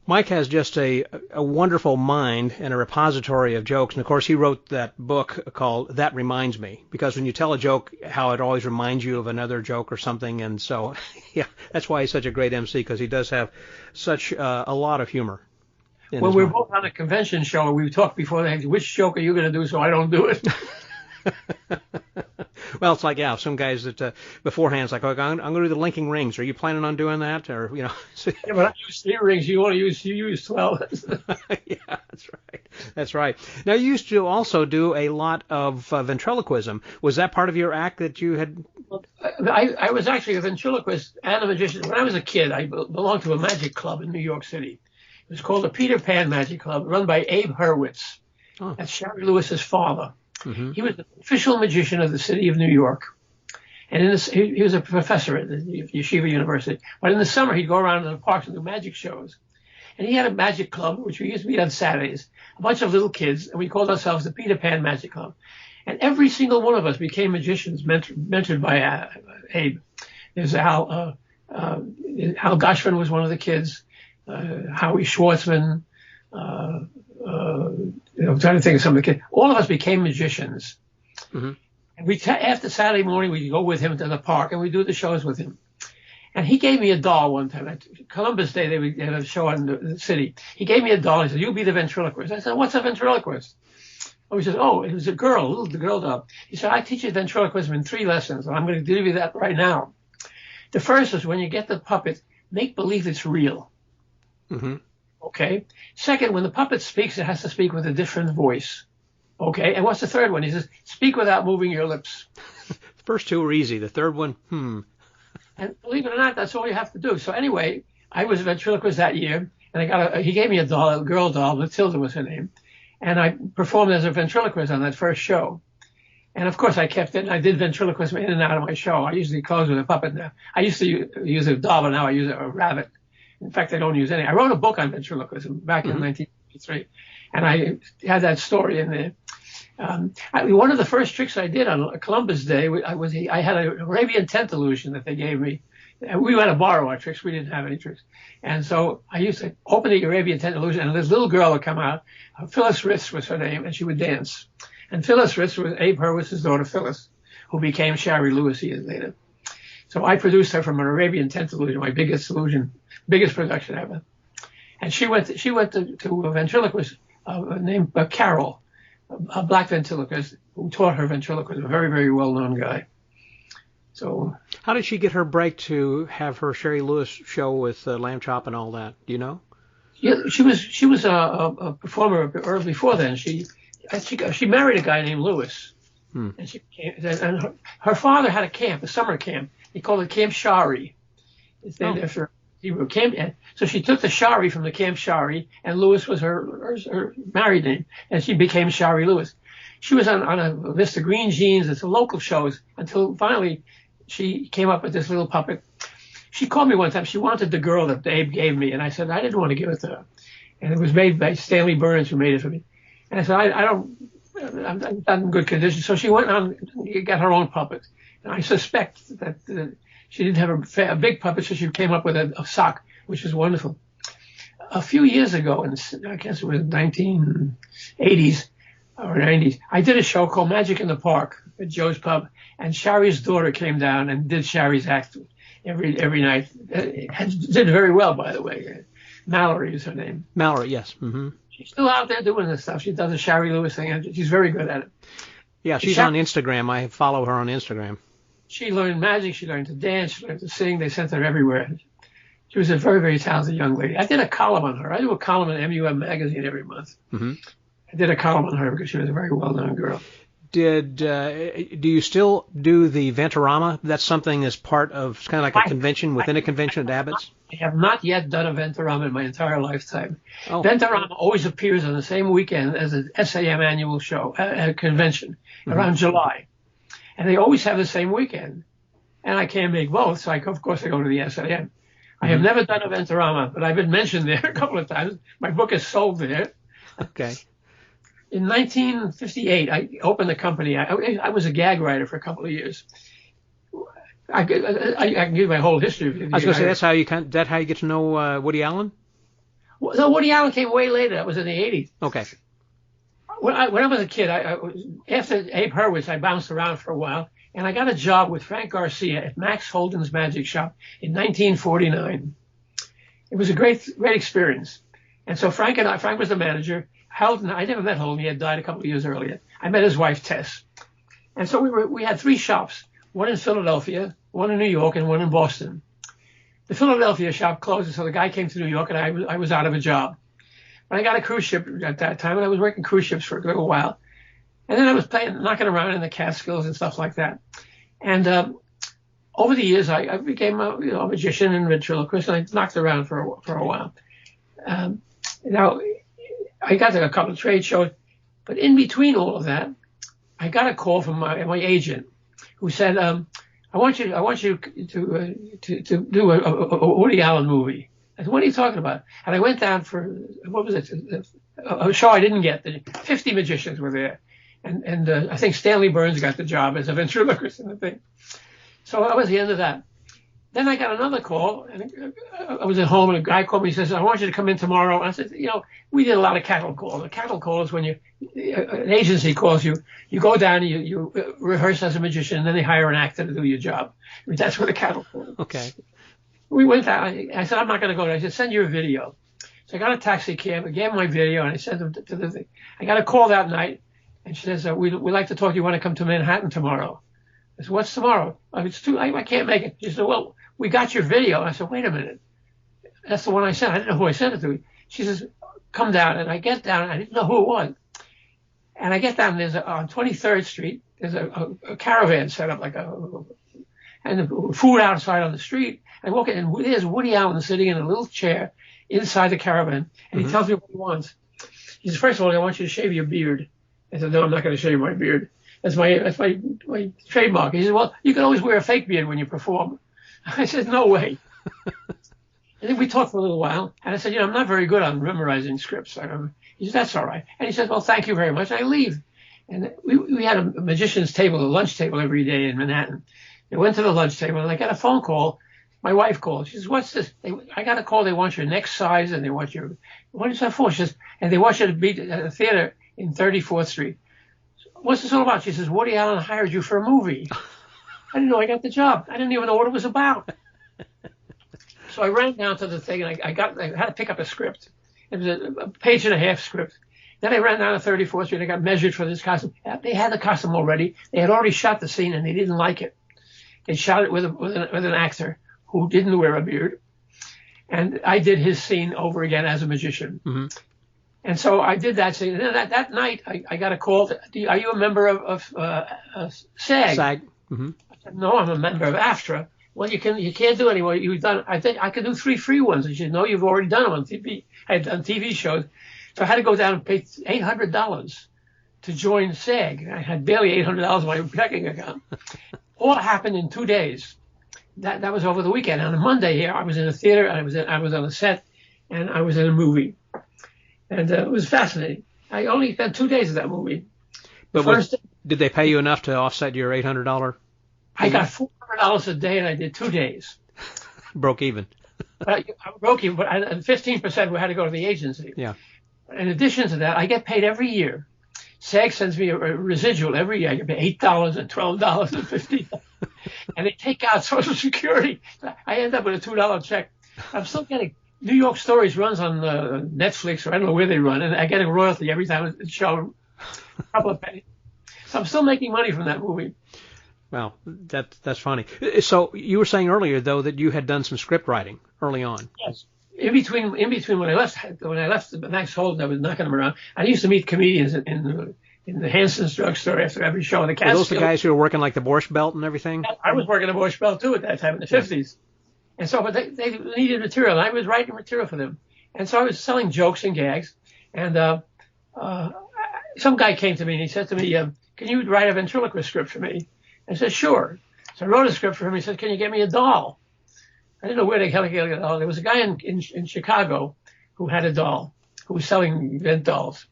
Mike has just a wonderful mind and a repository of jokes. And, of course, he wrote that book called That Reminds Me, because when you tell a joke, how it always reminds you of another joke or something. And so, yeah, that's why he's such a great MC, because he does have such a lot of humor. When we were both on a convention show, we talked before, which joke are you going to do so I don't do it? Well, it's like, yeah, some guys that beforehand, it's like, oh, I'm going to do the linking rings. Are you planning on doing that? Or, you know. Yeah, but I use 3 rings. You use 12. Yeah, that's right. That's right. Now, you used to also do a lot of ventriloquism. Was that part of your act that you had? I was actually a ventriloquist and a magician. When I was a kid, I belonged to a magic club in New York City. It was called the Peter Pan Magic Club, run by Abe Hurowitz. Oh. That's Shari Lewis's father. Mm-hmm. He was the official magician of the city of New York. And he was a professor at the Yeshiva University. But in the summer, he'd go around to the parks and do magic shows. And he had a magic club, which we used to meet on Saturdays, a bunch of little kids, and we called ourselves the Peter Pan Magic Club. And every single one of us became magicians, mentored by Abe. There's Al Goshman was one of the kids, Howie Schwartzman, I'm trying to think of some of the kids. All of us became magicians. Mm-hmm. And after Saturday morning, we'd go with him to the park and we'd do the shows with him. And he gave me a doll one time. At Columbus Day, they had a show in the city. He gave me a doll. He said, "You'll be the ventriloquist." I said, "What's a ventriloquist?" Oh, he says, "Oh, it was a little girl doll." He said, "I teach you ventriloquism in 3 lessons, and I'm going to give you that right now. The first is when you get the puppet, make believe it's real." Mm-hmm. Okay. Second, when the puppet speaks, it has to speak with a different voice. Okay. And what's the third one? He says, speak without moving your lips. First 2 are easy. The third one, And believe it or not, that's all you have to do. So anyway, I was a ventriloquist that year, and he gave me a doll, a girl doll, Matilda was her name, and I performed as a ventriloquist on that first show. And of course, I kept it, and I did ventriloquism in and out of my show. I usually close with a puppet now. I used to use a doll, but now I use a rabbit. In fact, I don't use any. I wrote a book on ventriloquism back in 1983, and I had that story in there. One of the first tricks I did on Columbus Day, I had an Arabian tent illusion that they gave me. We had to borrow our tricks. We didn't have any tricks. And so I used to open the Arabian tent illusion, and this little girl would come out. Phyllis Ritz was her name, and she would dance. And Phyllis Ritz was Abe Hurwitz's daughter, Phyllis, who became Shari Lewis years later. So I produced her from an Arabian tent illusion, my biggest production ever. And she went to a ventriloquist named Carol, a black ventriloquist who taught her ventriloquism, a very, very well-known guy. So, how did she get her break to have her Shari Lewis show with Lamb Chop and all that? Do you know? Yeah, she was a performer before then. She married a guy named Lewis, and her father had a camp, a summer camp. He called it Camp Shari. It's named after Hebrew camp. So she took the Shari from the Camp Shari, and Lewis was her married name, and she became Shari Lewis. She was on a list of Green Jeans and some local shows until finally she came up with this little puppet. She called me one time. She wanted the girl that Abe gave me, and I said I didn't want to give it to her. And it was made by Stanley Burns, who made it for me. And I said I'm not in good condition. So she went on and got her own puppet. And I suspect that she didn't have a big puppet, so she came up with a sock, which is wonderful. A few years ago, I guess it was 1980s or 90s, I did a show called Magic in the Park at Joe's Pub, and Shari's daughter came down and did Shari's act every night. Did very well, by the way. Mallory is her name. Mallory, yes. Mm-hmm. She's still out there doing this stuff. She does a Shari Lewis thing, and she's very good at it. Yeah, she's on Instagram. I follow her on Instagram. She learned magic. She learned to dance. She learned to sing. They sent her everywhere. She was a very, very talented young lady. I did a column on her. I do a column in M.U.M magazine every month. Mm-hmm. I did a column on her because she was a very well-known girl. Do you still do the Ventorama? That's something as part of, it's kind of like a convention within a convention at Abbott's? I have not yet done a Ventorama in my entire lifetime. Oh. Ventorama always appears on the same weekend as an S.A.M. annual show, convention, around July. And they always have the same weekend. And I can't make both, so of course I go to the S.A.M. I have never done a Ventorama, but I've been mentioned there a couple of times. My book is sold there. Okay. In 1958, I opened a company. I was a gag writer for a couple of years. I can give you my whole history. I was going to say, that's how you get to know Woody Allen? Well, no, Woody Allen came way later. That was in the 80s. Okay. When I was a kid, after Abe Hurowitz, I bounced around for a while, and I got a job with Frank Garcia at Max Holden's Magic Shop in 1949. It was a great experience. And so Frank was the manager. Holden, I never met Holden. He had died a couple of years earlier. I met his wife, Tess. And so we had 3 shops, one in Philadelphia, one in New York, and one in Boston. The Philadelphia shop closed, so the guy came to New York, and I was out of a job. But I got a cruise ship at that time, and I was working cruise ships for a little while. And then I was knocking around in the Catskills and stuff like that. And over the years, I became a magician and ventriloquist, and I knocked around for a while. Now, I got to a couple of trade shows, but in between all of that, I got a call from my agent, who said, "I want you to do a Woody Allen movie." I said, "What are you talking about?" And I went down for a show I didn't get. 50 magicians were there, and I think Stanley Burns got the job as a ventriloquist and the thing. So that was the end of that. Then I got another call, and I was at home, and a guy called me. He says, "I want you to come in tomorrow." And I said, we did a lot of cattle calls. A cattle call is when an agency calls you, you go down, you rehearse as a magician, and then they hire an actor to do your job. I mean, that's what a cattle call is. Okay. We went down. I said, "I'm not going to go there." I said, "Send your video." So I got a taxi cab. I gave him my video, and I sent him to the thing. I got a call that night, and she says, we'd like to talk to you. Want to come to Manhattan tomorrow? I said, "What's tomorrow?" It's too late. I can't make it. She said, "Well, we got your video." I said, "Wait a minute. That's the one I sent." I didn't know who I sent it to. She says, "Come down." And I get down, and I didn't know who it was. And I get down, and on 23rd Street, there's a caravan set up, and the food outside on the street. I walk in, and there's Woody Allen sitting in a little chair inside the caravan, and he tells me what he wants. He says, "First of all, I want you to shave your beard." I said, "No, I'm not going to shave my beard. That's my trademark." He said, "Well, you can always wear a fake beard when you perform." I said, "No way." And then we talked for a little while, and I said, "I'm not very good on memorizing scripts." He said, "That's all right." And he said, "Well, thank you very much." And I leave. And we had a magician's table, a lunch table every day in Manhattan. I went to the lunch table, and I got a phone call. My wife called. She says, "What's this?" I got a call. They want your next size, and they want your, what is that for? She says, and they want you to be at a theater in 34th Street. "What's this all about?" She says, "Woody Allen hired you for a movie." I didn't know I got the job. I didn't even know what it was about. So I ran down to the thing, and I had to pick up a script. It was a page and a half script. Then I ran down to 34th Street. I got measured for this costume. They had the costume already. They had already shot the scene, and they didn't like it. They shot it with an actor who didn't wear a beard. And I did his scene over again as a magician. Mm-hmm. And so I did that scene. And then that night, I got a call. Are you a member of SAG? SAG. Mm-hmm. I said, "No, I'm a member of AFTRA." "Well, you can't do any more. You've done. I think I could do 3 free ones." And she said, "No, you've already done them on TV." I had done TV shows, so I had to go down and pay $800 to join SAG. I had barely $800 in my checking account. All happened in 2 days. That was over the weekend. On a Monday here, I was in a theater, and I was on a set, and I was in a movie, and it was fascinating. I only spent 2 days of that movie. But did they pay you enough to offset your $800? I got $400 a day, and I did 2 days. Broke even. I broke even, but 15% we had to go to the agency. Yeah. In addition to that, I get paid every year. SAG sends me a residual every year. I get paid $8 and $12 and $15. And they take out Social Security. I end up with a $2 check. I'm still getting New York Stories runs on Netflix, or I don't know where they run, and I get a royalty every time it's shown. A couple of pennies. So I'm still making money from that movie. Wow, that's funny. So you were saying earlier though that you had done some script writing early on. Yes. In between when I left the Max Holden, I was knocking them around. I used to meet comedians in the Hanson's drugstore after every show in the Catskills. Were those the guys who were working like the Borscht Belt and everything? I was working the Borscht Belt too at that time in the 50s. And so, but they needed material, and I was writing material for them. And so I was selling jokes and gags. And some guy came to me and he said to me, "Can you write a ventriloquist script for me?" I said, "Sure." So I wrote a script for him. He said, "Can you get me a doll?" I didn't know where the hell to get a doll. There was a guy in Chicago who had a doll, who was selling vent dolls.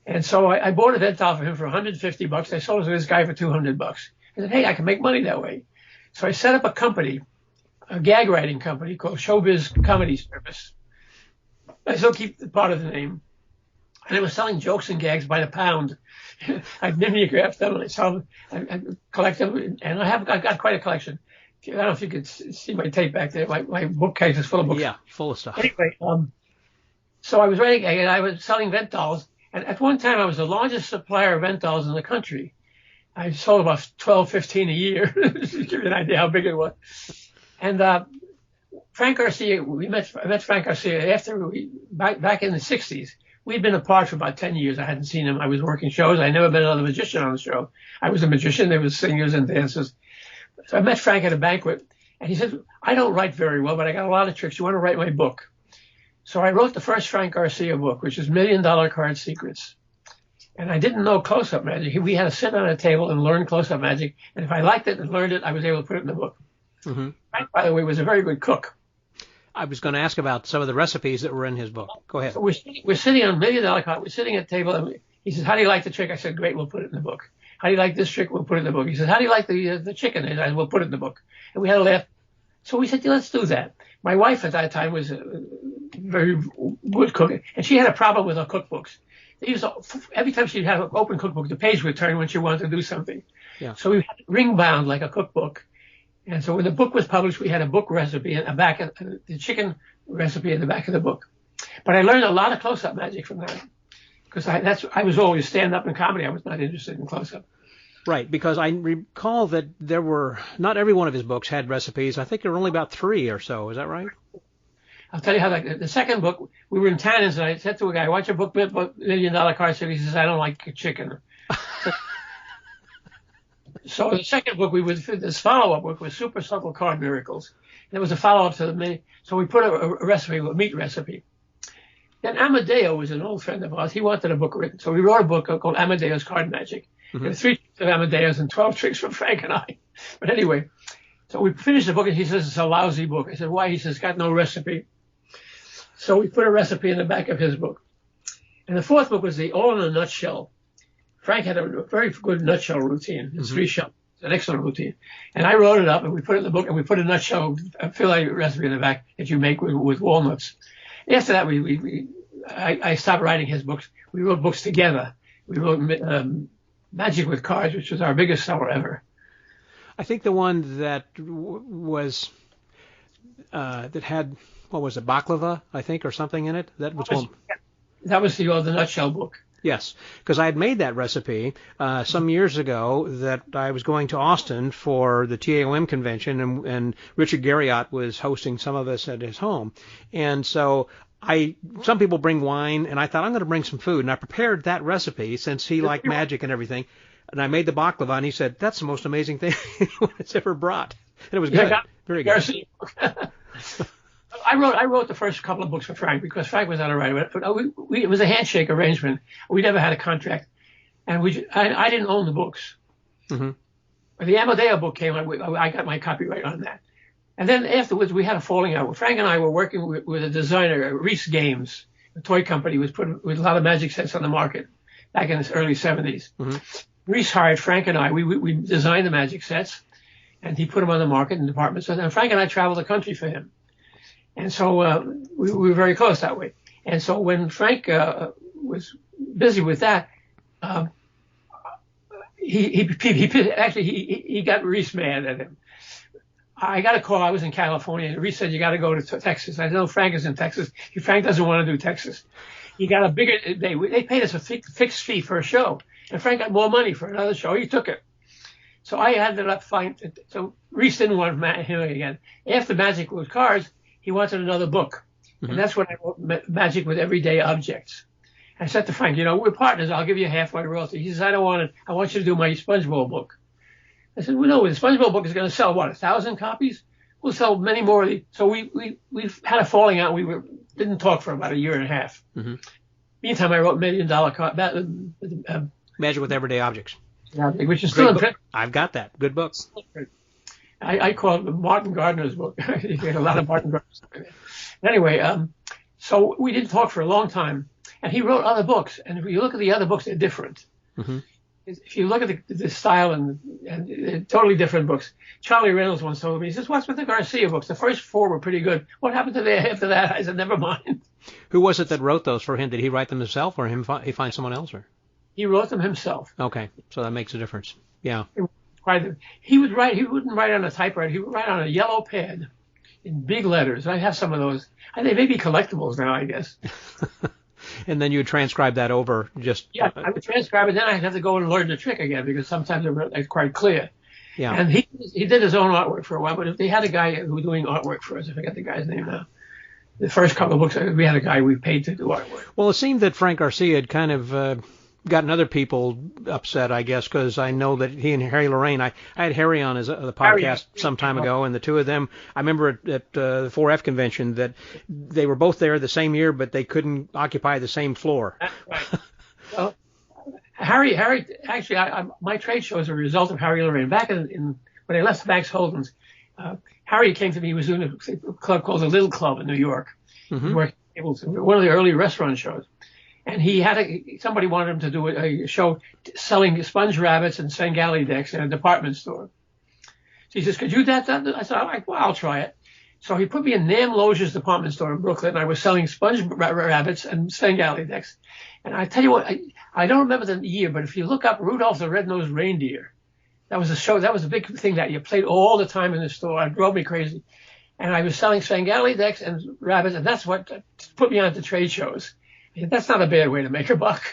And so I bought a vent doll for him for $150. I sold it to this guy for $200. I said, "Hey, I can make money that way." So I set up a company, a gag writing company called Showbiz Comedy Service. I still keep part of the name. And I was selling jokes and gags by the pound. I mimeographed them and I collect them, and I've got quite a collection. I don't know if you could see my tape back there. My bookcase is full of books. Yeah, full of stuff. Anyway, so I was writing, and I was selling vent dolls. And at one time, I was the largest supplier of vent dolls in the country. I sold about 12, 15 a year, to give you an idea how big it was. And Frank Garcia, I met Frank Garcia back in the 60s. We'd been apart for about 10 years. I hadn't seen him. I was working shows. I never met another magician on the show. I was a magician. There was singers and dancers. So I met Frank at a banquet, and he said, "I don't write very well, but I got a lot of tricks. You want to write my book?" So I wrote the first Frank Garcia book, which is $1 Million Card Secrets. And I didn't know close-up magic. We had to sit on a table and learn close-up magic. And if I liked it and learned it, I was able to put it in the book. Mm-hmm. Frank, by the way, was a very good cook. I was going to ask about some of the recipes that were in his book. Go ahead. So we're sitting on $1 Million Card. We're sitting at a table, and he says, "How do you like the trick?" I said, "Great, we'll put it in the book." "How do you like this trick?" "We'll put it in the book." He says, "How do you like the chicken?" I said, "We'll put it in the book." And we had a laugh. So we said, "Let's do that." My wife at that time was a very good cook, and she had a problem with her cookbooks. Every time she'd have an open cookbook, the page would turn when she wanted to do something. Yeah. So we had it ring bound like a cookbook. And so when the book was published, we had a book recipe and the chicken recipe in the back of the book. But I learned a lot of close-up magic from that, because I was always stand-up in comedy. I was not interested in close-up. Right, because I recall that not every one of his books had recipes. I think there were only about 3 or so. Is that right? I'll tell you how the second book, we were in Tannins, and I said to a guy, "What's your book, $1 Million Card Secrets?" He says, "I don't like chicken." So the second book, this follow-up book was Super Subtle Card Miracles. And it was a follow-up to so we put a recipe, a meat recipe. Then Amadeo was an old friend of ours. He wanted a book written. So we wrote a book called Amadeo's Card Magic. Mm-hmm. There were 3 tricks of Amadeo's and 12 tricks from Frank and I. But anyway, so we finished the book, and he says, "It's a lousy book." I said, "Why?" He says, "It's got no recipe." So we put a recipe in the back of his book. And the 4th book was the All in a Nutshell. Frank had a very good nutshell routine. It's 3 shells, an excellent routine. And I wrote it up, and we put it in the book, and we put a nutshell, a filet recipe in the back that you make with walnuts. After that, I stopped writing his books. We wrote books together. We wrote Magic with Cards, which was our biggest seller ever. I think the one that was that had, what was it, baklava, I think, or something in it. That was the nutshell book. Yes, because I had made that recipe some years ago that I was going to Austin for the M.U.M convention, and Richard Garriott was hosting some of us at his home. And so some people bring wine, and I thought, I'm going to bring some food. And I prepared that recipe since he liked magic and everything. And I made the baklava, and he said, "That's the most amazing thing anyone has ever brought." And it was good. Very good. I wrote the first couple of books for Frank because Frank was not a writer, but it was a handshake arrangement. We never had a contract, and I didn't own the books. Mm-hmm. When the Amadeo book came out, I got my copyright on that. And then afterwards, we had a falling out. Frank and I were working with a designer, Reese Games, a toy company, was putting with a lot of magic sets on the market back in the early 70s. Mm-hmm. Reese hired Frank and I. We designed the magic sets, and he put them on the market in department stores. And Frank and I traveled the country for him. And so we were very close that way. And so when Frank was busy with that, he got Reese mad at him. I got a call. I was in California, and Reese said, "You got to go to Texas." I said, "No, Frank is in Texas. Frank doesn't want to do Texas." He got a bigger. They paid us a fixed fee for a show, and Frank got more money for another show. He took it. So I ended up so Reese didn't want him again. After Magic with Cars, he wanted another book. And that's when I wrote Magic with Everyday Objects. I said to Frank, we're partners. I'll give you half my royalty. He says, I don't want it. I want you to do my SpongeBob book. I said, well, no, the SpongeBob book is going to sell, 1,000 copies? We'll sell many more of these. So we've had a falling out. We didn't talk for about a year and a half. Meantime, I wrote $1 Million Magic with Everyday Objects. Which is still in print. I've got that. Good book. I call it Martin Gardner's book. You get a lot of Martin Gardner's book. Anyway, so we didn't talk for a long time. And he wrote other books. And if you look at the other books, they're different. If you look at the style and they're totally different books. Charlie Reynolds once told me, he says, what's with the Garcia books? The first 4 were pretty good. What happened to there after that? I said, never mind. Who was it that wrote those for him? Did he write them himself or he find someone else? Or? He wrote them himself. Okay, so that makes a difference. Yeah. He wouldn't write on a typewriter. He would write on a yellow pad in big letters. I have some of those. They may be collectibles now, I guess. And then you would transcribe that over just... Yeah, I would transcribe it. Then I'd have to go and learn the trick again because sometimes they're quite clear. Yeah. And he did his own artwork for a while, but if they had a guy who was doing artwork for us, I forget the guy's name now. The first couple of books, we had a guy we paid to do artwork. Well, it seemed that Frank Garcia had kind of gotten other people upset, I guess, because I know that he and Harry Lorraine, I had Harry on the podcast some time ago, and the two of them, I remember at the 4F convention that they were both there the same year, but they couldn't occupy the same floor. That's right. Well, Harry, actually, my trade show is a result of Harry Lorraine. Back when I left Max Holden's, Harry came to me. He was doing a club called the Little Club in New York. He worked one of the early restaurant shows. And somebody wanted him to do a show selling sponge rabbits and Svengali decks in a department store. So he says, could you do that? I said, well, I'll try it. So he put me in Nam Loge's department store in Brooklyn. I was selling sponge rabbits and Svengali decks. And I tell you what, I don't remember the year, but if you look up Rudolph the Red-Nosed Reindeer, that was a show, that was a big thing that you played all the time in the store. It drove me crazy. And I was selling Svengali decks and rabbits, and that's what put me on to trade shows. That's not a bad way to make a buck.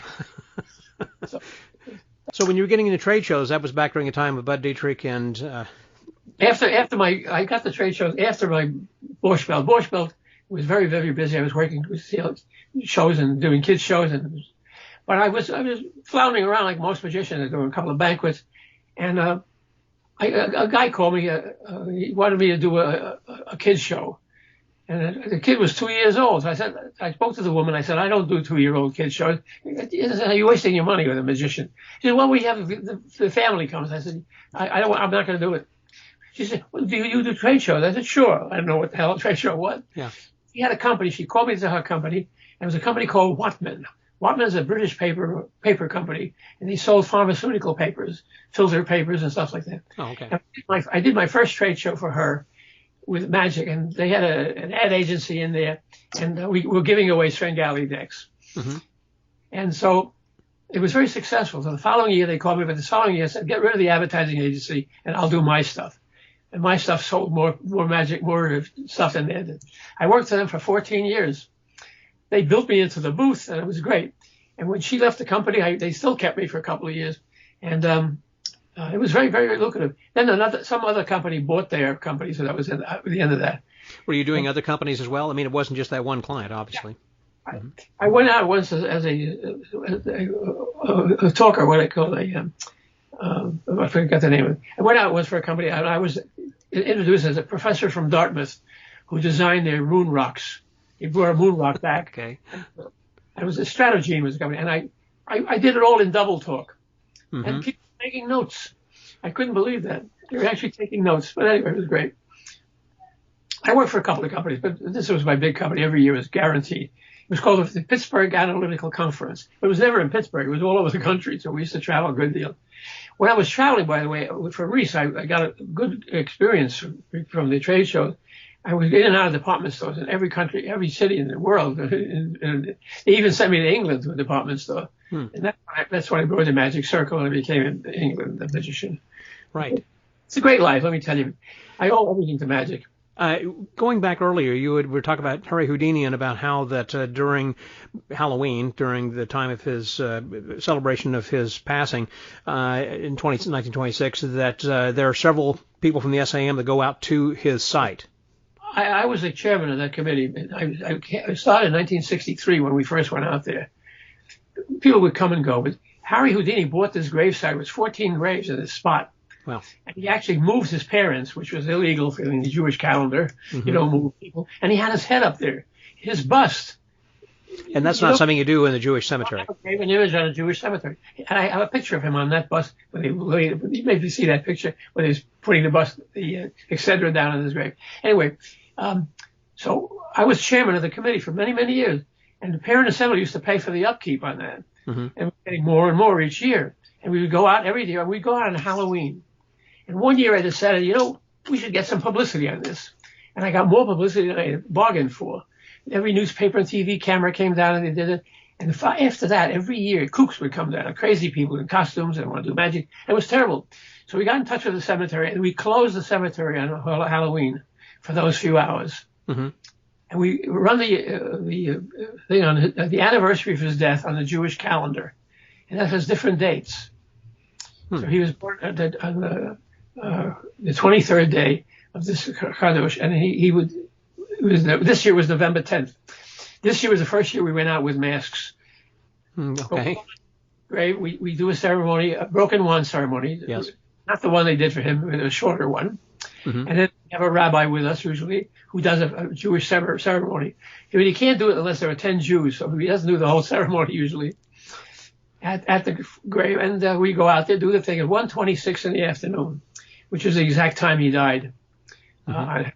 So when you were getting into trade shows, that was back during a time with Bud Dietrich and... I got the trade shows after my Borscht Belt. Borscht Belt was very, very busy. I was working with shows and doing kids shows, but I was floundering around like most magicians, doing a couple of banquets, and a guy called me. He wanted me to do a kids show, and the kid was 2 years old. So I spoke to the woman. I said, I don't do 2-year-old kids shows. You're wasting your money with a magician. She said, well, we have the family comes. I said, I'm not going to do it. She said, well, do you do trade shows? I said, sure. I don't know what the hell a trade show was. Yeah. She had a company. She called me to her company. It was a company called Watman. Watman is a British paper company, and they sold pharmaceutical papers, filter papers, and stuff like that. Oh, okay. And I did my first trade show for her with Magic, and they had an ad agency in there, and we were giving away Svengali decks. Mm-hmm. And so it was very successful. So the following year, they called me, but this following year, I said, get rid of the advertising agency, and I'll do my stuff. And my stuff sold more Magic, more stuff than they did. I worked for them for 14 years. They built me into the booth, and it was great. And when she left the company, they still kept me for a couple of years. And it was very, very lucrative. Then some other company bought their company, so that was the end of that. Were you doing other companies as well? I mean, it wasn't just that one client, obviously. Yeah. I went out once as a talker, what I call I forgot the name of it. I went out once for a company, and I was introduced as a professor from Dartmouth who designed their moon rocks. He brought a moon rock back. Okay. It was a Strategene was the company, and I did it all in double talk. Mm-hmm. And people were making notes. I couldn't believe that. They were actually taking notes. But anyway, it was great. I worked for a couple of companies, but this was my big company. Every year was guaranteed. It was called the Pittsburgh Analytical Conference. It was never in Pittsburgh. It was all over the country, so we used to travel a good deal. When I was traveling, by the way, for Reese, I got a good experience from the trade shows. I was in and out of department stores in every country, every city in the world. And they even sent me to England to a department store. And that's when I brought the Magic Circle and I became in England a magician. Right. It's a great life, let me tell you. I owe everything to Magic. Going back earlier, were talking about Harry Houdini and about how that during Halloween, during the time of his celebration of his passing in 1926, that there are several people from the S.A.M. that go out to his site. I was the chairman of that committee. I started in 1963 when we first went out there. People would come and go, but Harry Houdini bought this gravesite. It was 14 graves in this spot. Wow. And he actually moved his parents, which was illegal in the Jewish calendar. Mm-hmm. You don't move people. And he had his head up there, his bust. And that's not something you do in the Jewish cemetery. I gave an image on a Jewish cemetery. And I have a picture of him on that bust. You maybe see that picture when he's putting the bust, the Excedrin down on his grave. Anyway, so I was chairman of the committee for many, many years. And the parent assembly used to pay for the upkeep on that. Mm-hmm. And we were getting more and more each year. And we would go out every year. We'd go out on Halloween. And one year I decided, we should get some publicity on this. And I got more publicity than I had bargained for. Every newspaper and TV camera came down and they did it. And after that, every year, kooks would come down, crazy people in costumes and want to do magic. It was terrible. So we got in touch with the cemetery and we closed the cemetery on Halloween for those few hours. Mm-hmm. And we run the thing on the anniversary of his death on the Jewish calendar. And that has different dates. So he was born on the 23rd day of this Chadosh, and this year was November 10th. This year was the first year we went out with masks. Okay. Great. We do a ceremony, a broken one ceremony. Yes. Not the one they did for him, but a shorter one. Mm-hmm. And then we have a rabbi with us usually who does a Jewish ceremony. He can't do it unless there are 10 Jews, so he doesn't do the whole ceremony usually. At the grave, and we go out there, do the thing at 1:26 in the afternoon, which is the exact time he died. Mm-hmm.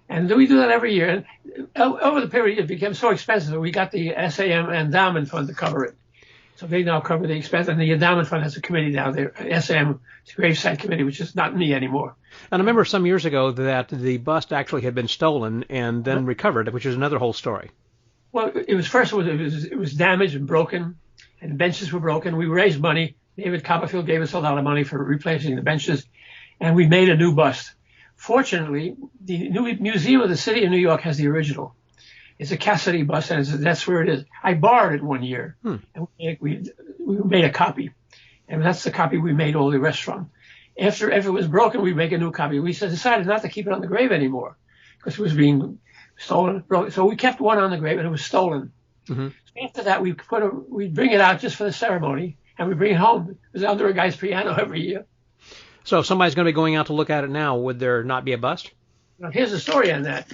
And we do that every year. And over the period, it became so expensive that we got the S.A.M. endowment fund to cover it. So they now cover the expense, and the endowment fund has a committee down there, S.A.M. gravesite committee, which is not me anymore. And I remember some years ago that the bust actually had been stolen and then recovered, which is another whole story. Well, it was damaged and broken. And the benches were broken. We raised money. David Copperfield gave us a lot of money for replacing the benches. And we made a new bust. Fortunately, the new Museum of the City of New York has the original. It's a Cassidy bust, and that's where it is. I borrowed it one year. And we made a copy. And that's the copy we made all the rest from. If it was broken, we'd make a new copy. We decided not to keep it on the grave anymore because it was being stolen. So we kept one on the grave, and it was stolen. Mm-hmm. After that, we bring it out just for the ceremony, and we bring it home. It was under a guy's piano every year. So if somebody's going to be going out to look at it now, would there not be a bust? Now, here's the story on that.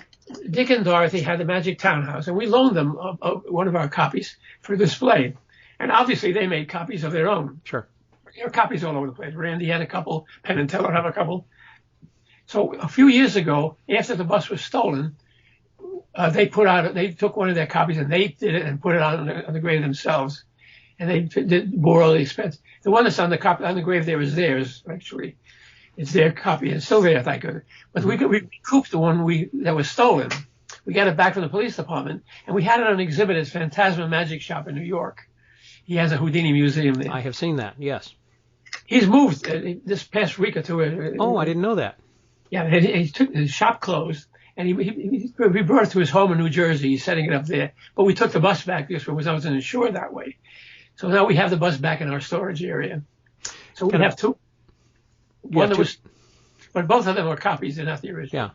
Dick and Dorothy had the Magic Townhouse, and we loaned them one of our copies for display. And obviously, they made copies of their own. Sure. There are copies all over the place. Randy had a couple. Penn and Teller have a couple. So a few years ago, after the bust was stolen, they took one of their copies and they did it and put it on the grave themselves. And they bore all the expense. The one that's on the grave there is theirs, actually. It's their copy. It's still there, thank goodness. But we recouped the one that was stolen. We got it back from the police department, and we had it on exhibit at Phantasma Magic Shop in New York. He has a Houdini museum there. I have seen that, yes. He's moved this past week or two. I didn't know that. Yeah, he took his shop closed, and he brought it to his home in New Jersey. He's setting it up there. But we took the bus back because I wasn't insured that way. So now we have the bus back in our storage area. So we have two. But both of them are copies. They're not the original.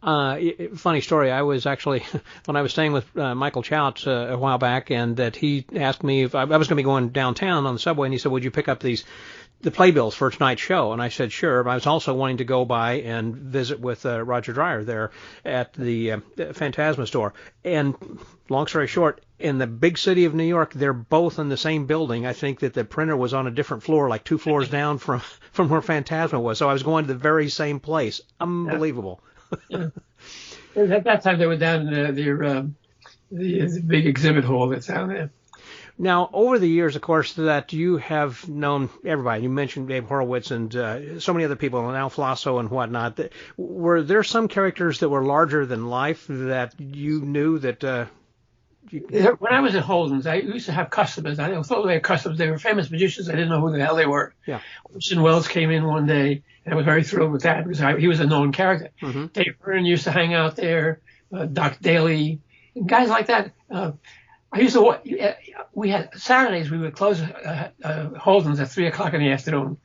Yeah. Funny story. I was actually, when I was staying with Michael Chout a while back, and that he asked me if I was going to be going downtown on the subway, and he said, would you pick up the playbills for tonight's show? And I said, sure. But I was also wanting to go by and visit with Roger Dreyer there at the Phantasma store. And long story short, in the big city of New York, they're both in the same building. I think that the printer was on a different floor, like 2 floors down from where Phantasma was. So I was going to the very same place. Unbelievable. Yeah. At that time, they were down in the big exhibit hall that's down there. Now, over the years, of course, that you have known everybody. You mentioned Abe Hurowitz and so many other people, and Al Flasso and whatnot. Were there some characters that were larger than life that you knew that When I was at Holden's, I used to have customers. I thought they were customers. They were famous magicians. I didn't know who the hell they were. Yeah. Orson Welles came in one day, and I was very thrilled with that because he was a known character. Mm-hmm. Dai Vernon used to hang out there, Doc Daly, and guys like that. I used to. We had Saturdays. We would close Holden's at 3:00 in the afternoon,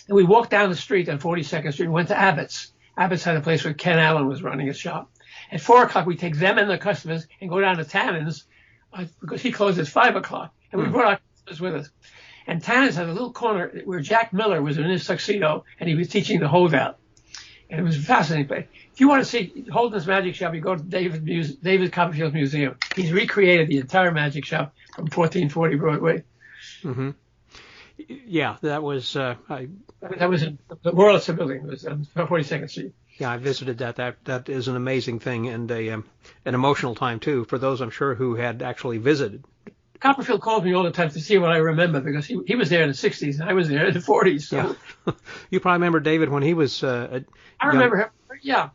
and we walked down the street on 42nd Street. And went to Abbott's. Abbott's had a place where Ken Allen was running a shop. At 4:00, we take them and the customers and go down to Tannen's because he closed at 5:00, and we brought our customers with us. And Tannen's had a little corner where Jack Miller was in his tuxedo, and he was teaching the holdout. And it was a fascinating place. If you want to see Holden's Magic Shop, you go to David Copperfield Museum. He's recreated the entire magic shop from 1440 Broadway. Mm-hmm. Yeah, that was that was in the Wurlitzer building. It was on 42nd Street. Yeah, I visited that. That is an amazing thing and an emotional time too for those I'm sure who had actually visited. Copperfield called me all the time to see what I remember because he was there in the 60s and I was there in the 40s. So. Yeah. You probably remember David when he was. I remember him. Yeah.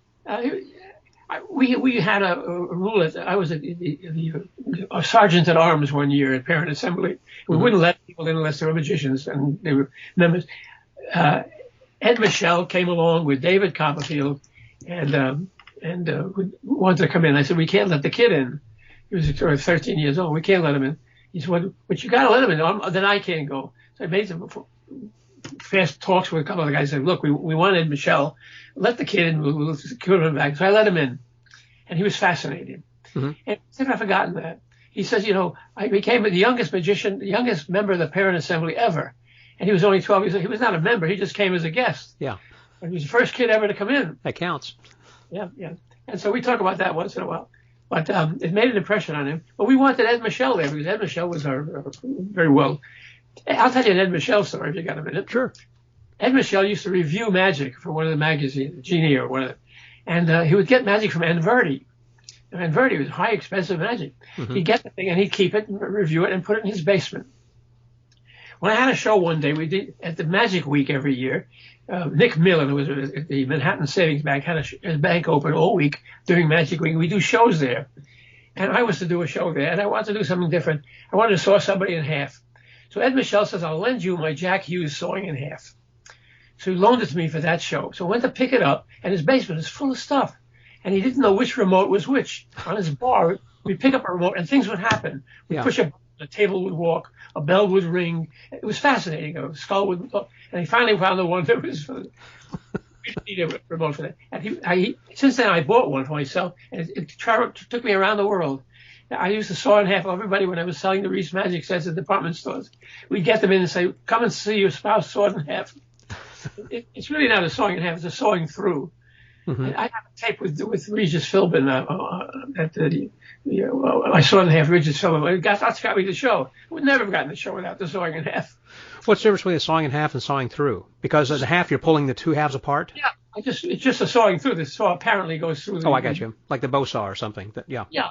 We had a rule that I was a sergeant at arms one year at Parent Assembly. We wouldn't let people in unless they were magicians and they were members. Ed Mishell came along with David Copperfield and wanted to come in. I said, we can't let the kid in. He was 13 years old. We can't let him in. He said, well, but you got to let him in. Then I can't go. So I made some fast talks with a couple of the guys. I said, look, we wanted Mishell. Let the kid in. We'll secure him back. So I let him in. And he was fascinated. Mm-hmm. And I've never forgotten that. He says, I became the youngest magician, the youngest member of the Parent Assembly ever. And he was only 12 years old. He was not a member. He just came as a guest. Yeah. But he was the first kid ever to come in. That counts. Yeah, yeah. And so we talk about that once in a while. But it made an impression on him. But we wanted Ed Mishell there because Ed Mishell was our very well. I'll tell you an Ed Mishell story if you got a minute. Sure. Ed Mishell used to review magic for one of the magazines, Genie or one of them. And he would get magic from Anverdi. And Anverdi was high, expensive magic. Mm-hmm. He'd get the thing and he'd keep it and review it and put it in his basement. When I had a show one day, we did at the Magic Week every year. Nick Millen, who was at the Manhattan Savings Bank, had a bank open all week during Magic Week. We do shows there. And I was to do a show there, and I wanted to do something different. I wanted to saw somebody in half. So Ed Mishell says, I'll lend you my Jack Hughes sawing in half. So he loaned it to me for that show. So I went to pick it up, and his basement is full of stuff. And he didn't know which remote was which. On his bar, we'd pick up a remote, and things would happen. We'd push a button, a table would walk, a bell would ring. It was fascinating. A skull would talk. And he finally found the one that was for the we didn't need a remote for that. And since then, I bought one for myself, and it took me around the world. I used to saw in half everybody when I was selling the Reese Magic sets at department stores. We'd get them in and say, come and see your spouse sawed in half. It's really not a sawing in half, it's a sawing through. Mm-hmm. I have a tape with Regis Philbin I saw in half Regis Philbin. That's got me the show. We'd never have gotten the show without the sawing in half. What's the difference between a sawing in half and sawing through? Because at the half you're pulling the two halves apart? Yeah, it's just a sawing through. The saw apparently goes through the... Oh, I got you. Like the bow saw or something. Yeah. Yeah.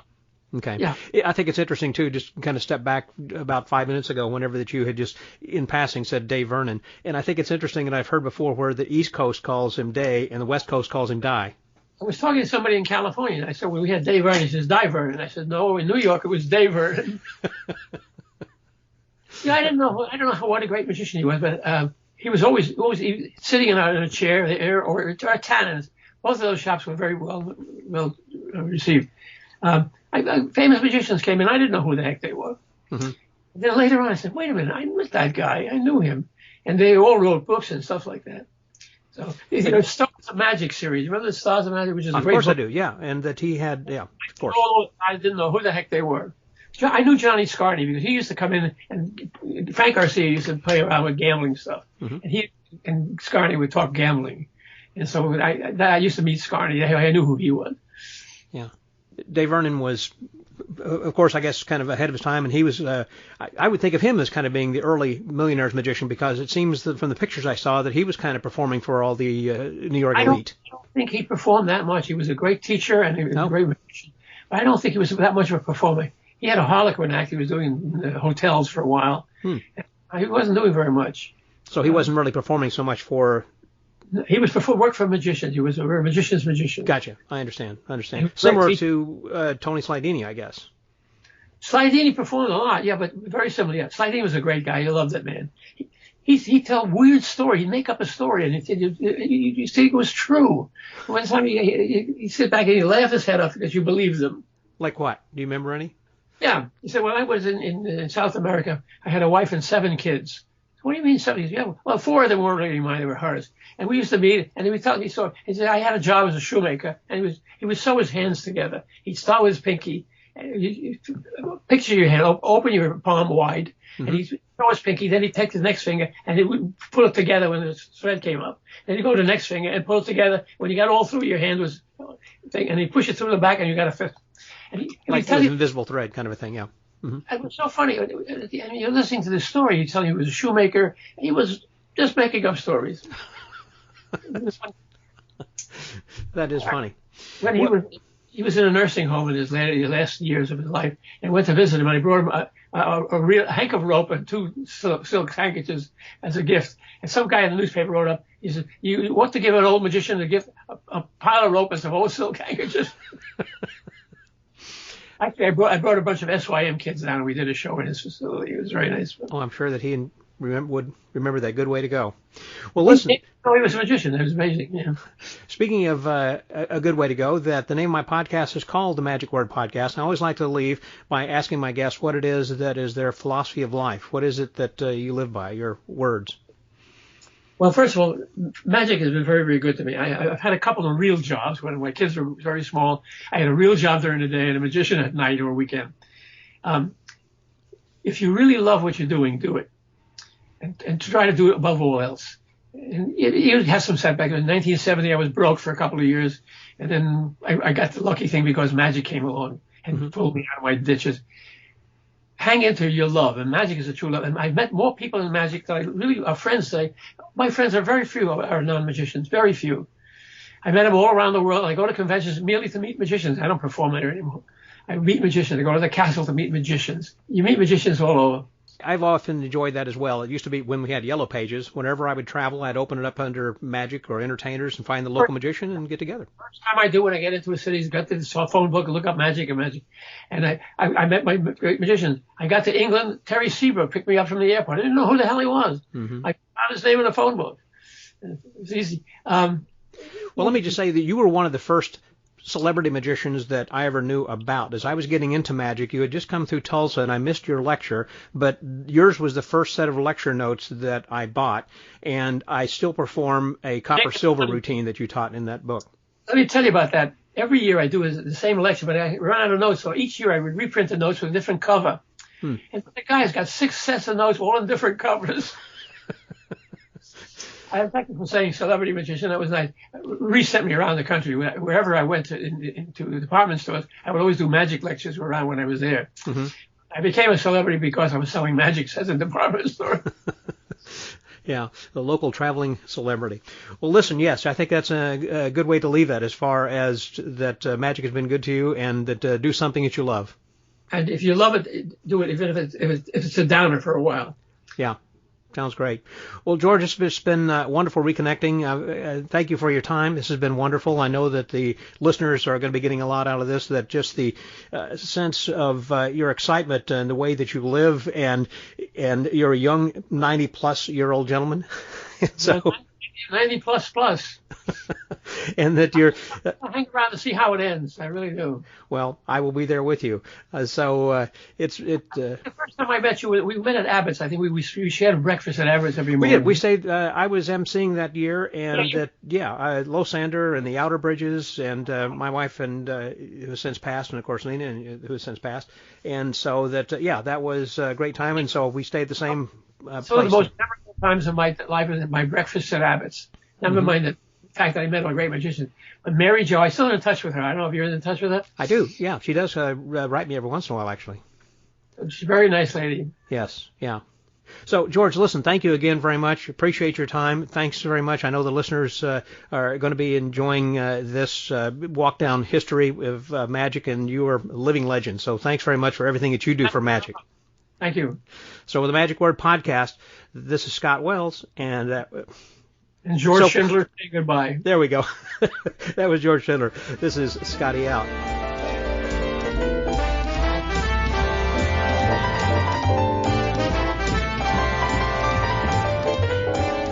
Okay. Yeah. I think it's interesting, too, just kind of step back about 5 minutes ago, whenever that you had just in passing said Dai Vernon. And I think it's interesting, and I've heard before, where the East Coast calls him Dai and the West Coast calls him Dai. I was talking to somebody in California, and I said, well, we had Dai Vernon. He says, Dai Vernon. I said, no, in New York it was Dai Vernon. I don't know what a great magician he was, but he was always sitting in a chair there or at Tannen's. Both of those shops were very well received. Famous magicians came in. I didn't know who the heck they were. Mm-hmm. Then later on, I said, wait a minute, I met that guy. I knew him. And they all wrote books and stuff like that. So, Stars of Magic series. Remember the Stars of Magic, which is a great book? Of course I do, yeah. And that he had, yeah, of course. I didn't know who the heck they were. I knew Johnny Scarney because he used to come in, and Frank Garcia used to play around with gambling stuff. Mm-hmm. And he and Scarney would talk gambling. And so I used to meet Scarney. I knew who he was. Yeah. Dai Vernon was, of course, I guess, kind of ahead of his time, and he was, I would think of him as kind of being the early millionaire's magician because it seems that from the pictures I saw that he was kind of performing for all the New York elite. I don't think he performed that much. He was a great teacher and he was a great magician. But I don't think he was that much of a performer. He had a Harlequin act he was doing in hotels for a while. He wasn't doing very much. So he wasn't really performing so much for... He was worked for magicians. He was a magician's magician. Gotcha. I understand. Similar to Tony Slydini, I guess. Slydini performed a lot, yeah, but very similar. Yeah, Slydini was a great guy. I loved that man. He'd tell weird story. He'd make up a story, and you think it was true. One time he'd sit back and he'd laugh his head off because you believed him. Like what? Do you remember any? Yeah. He said, when I was in South America, I had a wife and 7 kids. What do you mean 7 kids? Yeah, well, 4 of them weren't really mine, they were hers. And we used to meet, and he would tell me, he said, I had a job as a shoemaker, and he would sew his hands together. He'd start with his pinky. Picture your hand, open your palm wide, and he'd throw his pinky, then he'd take the next finger, and he would pull it together when the thread came up. Then he'd go to the next finger and pull it together. When you got all through, your hand was, and he'd push it through the back, and you got a fifth. And like an invisible thread kind of a thing, yeah. Mm-hmm. It was so funny. And you're listening to this story. He's telling you he was a shoemaker. He was just making up stories. That is funny. When he was in a nursing home in his last years of his life, and went to visit him, and I brought him a real hank of rope and 2 silk handkerchiefs as a gift. And some guy in the newspaper wrote up, he said, you want to give an old magician a gift, a pile of rope and some old silk handkerchiefs? Actually, I brought a bunch of S.A.M kids down, and we did a show in his facility. It was very nice. Oh, I'm sure that he would remember that. Good way to go. Well, listen. He was a magician. It was amazing. Yeah. Speaking of a good way to go, that the name of my podcast is called The Magic Word Podcast. And I always like to leave by asking my guests what it is that is their philosophy of life. What is it that you live by, your words? Well, first of all, magic has been very, very good to me. I've had a couple of real jobs when my kids were very small. I had a real job during the day and a magician at night or weekend. If you really love what you're doing, do it. And try to do it above all else. And you have some setbacks. In 1970, I was broke for a couple of years. And then I got the lucky thing because magic came along and pulled me out of my ditches. Hang into your love, and magic is a true love. And I've met more people in magic that our friends say. My friends are very few are non-magicians, very few. I met them all around the world. I go to conventions merely to meet magicians. I don't perform there anymore. I meet magicians. I go to the castle to meet magicians. You meet magicians all over. I've often enjoyed that as well. It used to be when we had Yellow Pages. Whenever I would travel, I'd open it up under magic or entertainers and find the local magician and get together. First time I do when I get into a city is got the phone book and look up magic. And I met my great magicians. I got to England. Terry Seabrook picked me up from the airport. I didn't know who the hell he was. I found his name in a phone book. It was easy. Well, let me just say that you were one of the first celebrity magicians that I ever knew about. As I was getting into magic, you had just come through Tulsa, and I missed your lecture, but yours was the first set of lecture notes that I bought, and I still perform a copper-silver routine that you taught in that book. Let me tell you about that. Every year I do the same lecture, but I run out of notes, so each year I would reprint the notes with a different cover. And the guy's got 6 sets of notes, all in different covers. I have technical saying celebrity magician. That was nice. Sent me around the country. Wherever I went into department stores, I would always do magic lectures around when I was there. I became a celebrity because I was selling magic sets in the department store. Yeah, the local traveling celebrity. Well, listen, yes, I think that's a good way to leave that as far as that magic has been good to you and that do something that you love. And if you love it, do it, even if it's a downer for a while. Yeah. Sounds great. Well, George, it's been wonderful reconnecting. Thank you for your time. This has been wonderful. I know that the listeners are going to be getting a lot out of this, that just the sense of your excitement and the way that you live, and you're a young 90-plus-year-old gentleman. So 90 plus. And that you're... I hang around to see how it ends. I really do. Well, I will be there with you. The first time I met you, we met at Abbott's. I think we shared breakfast at Abbott's every morning. We did. We stayed. I was emceeing that year, and Losander and the Outer Bridges, and my wife, and who has since passed, and of course Lena, who has since passed. And so that was a great time, and so we stayed the same place. Some of the most memorable times of my life was my breakfast at Abbott's. Never mind the fact that I met a great magician. But Mary Jo, I'm still in touch with her. I don't know if you're in touch with her. I do, yeah. She does write me every once in a while, actually. She's a very nice lady. Yes, yeah. So, George, listen, thank you again very much. Appreciate your time. Thanks very much. I know the listeners are going to be enjoying this walk down history of magic, and you are a living legend. So thanks very much for everything that you do for magic. Thank you. So with the Magic Word Podcast, this is Scott Wells, and George Schindler, say goodbye. There we go. That was George Schindler. This is Scotty out.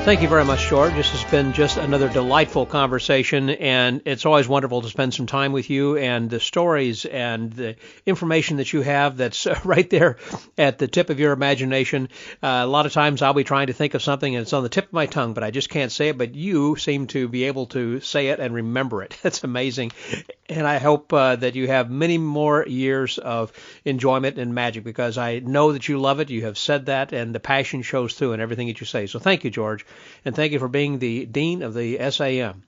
Thank you very much, George. This has been just another delightful conversation, and it's always wonderful to spend some time with you, and the stories and the information that you have that's right there at the tip of your imagination. A lot of times I'll be trying to think of something and it's on the tip of my tongue, but I just can't say it, but you seem to be able to say it and remember it. That's amazing. And I hope that you have many more years of enjoyment in magic, because I know that you love it. You have said that, and the passion shows through in everything that you say. So thank you, George. And thank you for being the Dean of the S.A.M.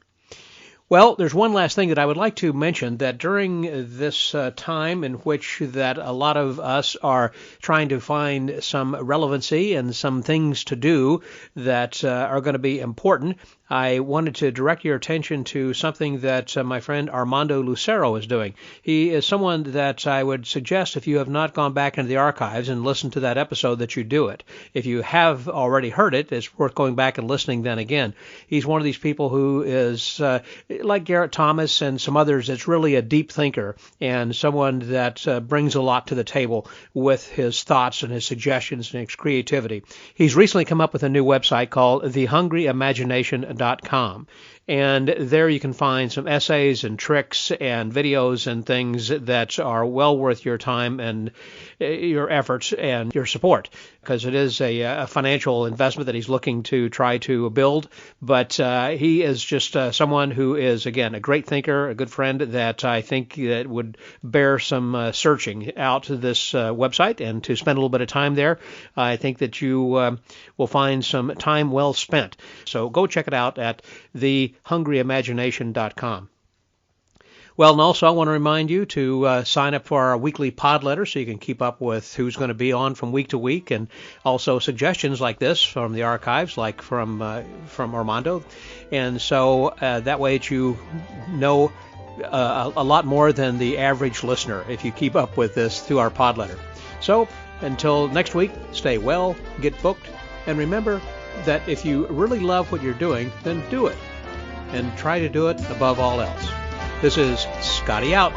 Well, there's one last thing that I would like to mention, that during this time in which that a lot of us are trying to find some relevancy and some things to do that are going to be important, I wanted to direct your attention to something that my friend Armando Lucero is doing. He is someone that I would suggest, if you have not gone back into the archives and listened to that episode, that you do it. If you have already heard it, it's worth going back and listening then again. He's one of these people who is, like Garrett Thomas and some others, that's really a deep thinker and someone that brings a lot to the table with his thoughts and his suggestions and his creativity. He's recently come up with a new website called thehungryimagination.com. And there you can find some essays and tricks and videos and things that are well worth your time and your efforts and your support, because it is a financial investment that he's looking to try to build. But he is just someone who is, again, a great thinker, a good friend that I think that would bear some searching out this website and to spend a little bit of time there. I think that you will find some time well spent. So go check it out at thehungryimagination.com. Well, and also I want to remind you to sign up for our weekly pod letter so you can keep up with who's going to be on from week to week, and also suggestions like this from the archives, like from Armando. And so that way that you know a lot more than the average listener if you keep up with this through our pod letter. So until next week, stay well, get booked, and remember that if you really love what you're doing, then do it. And try to do it above all else. This is Scotty out.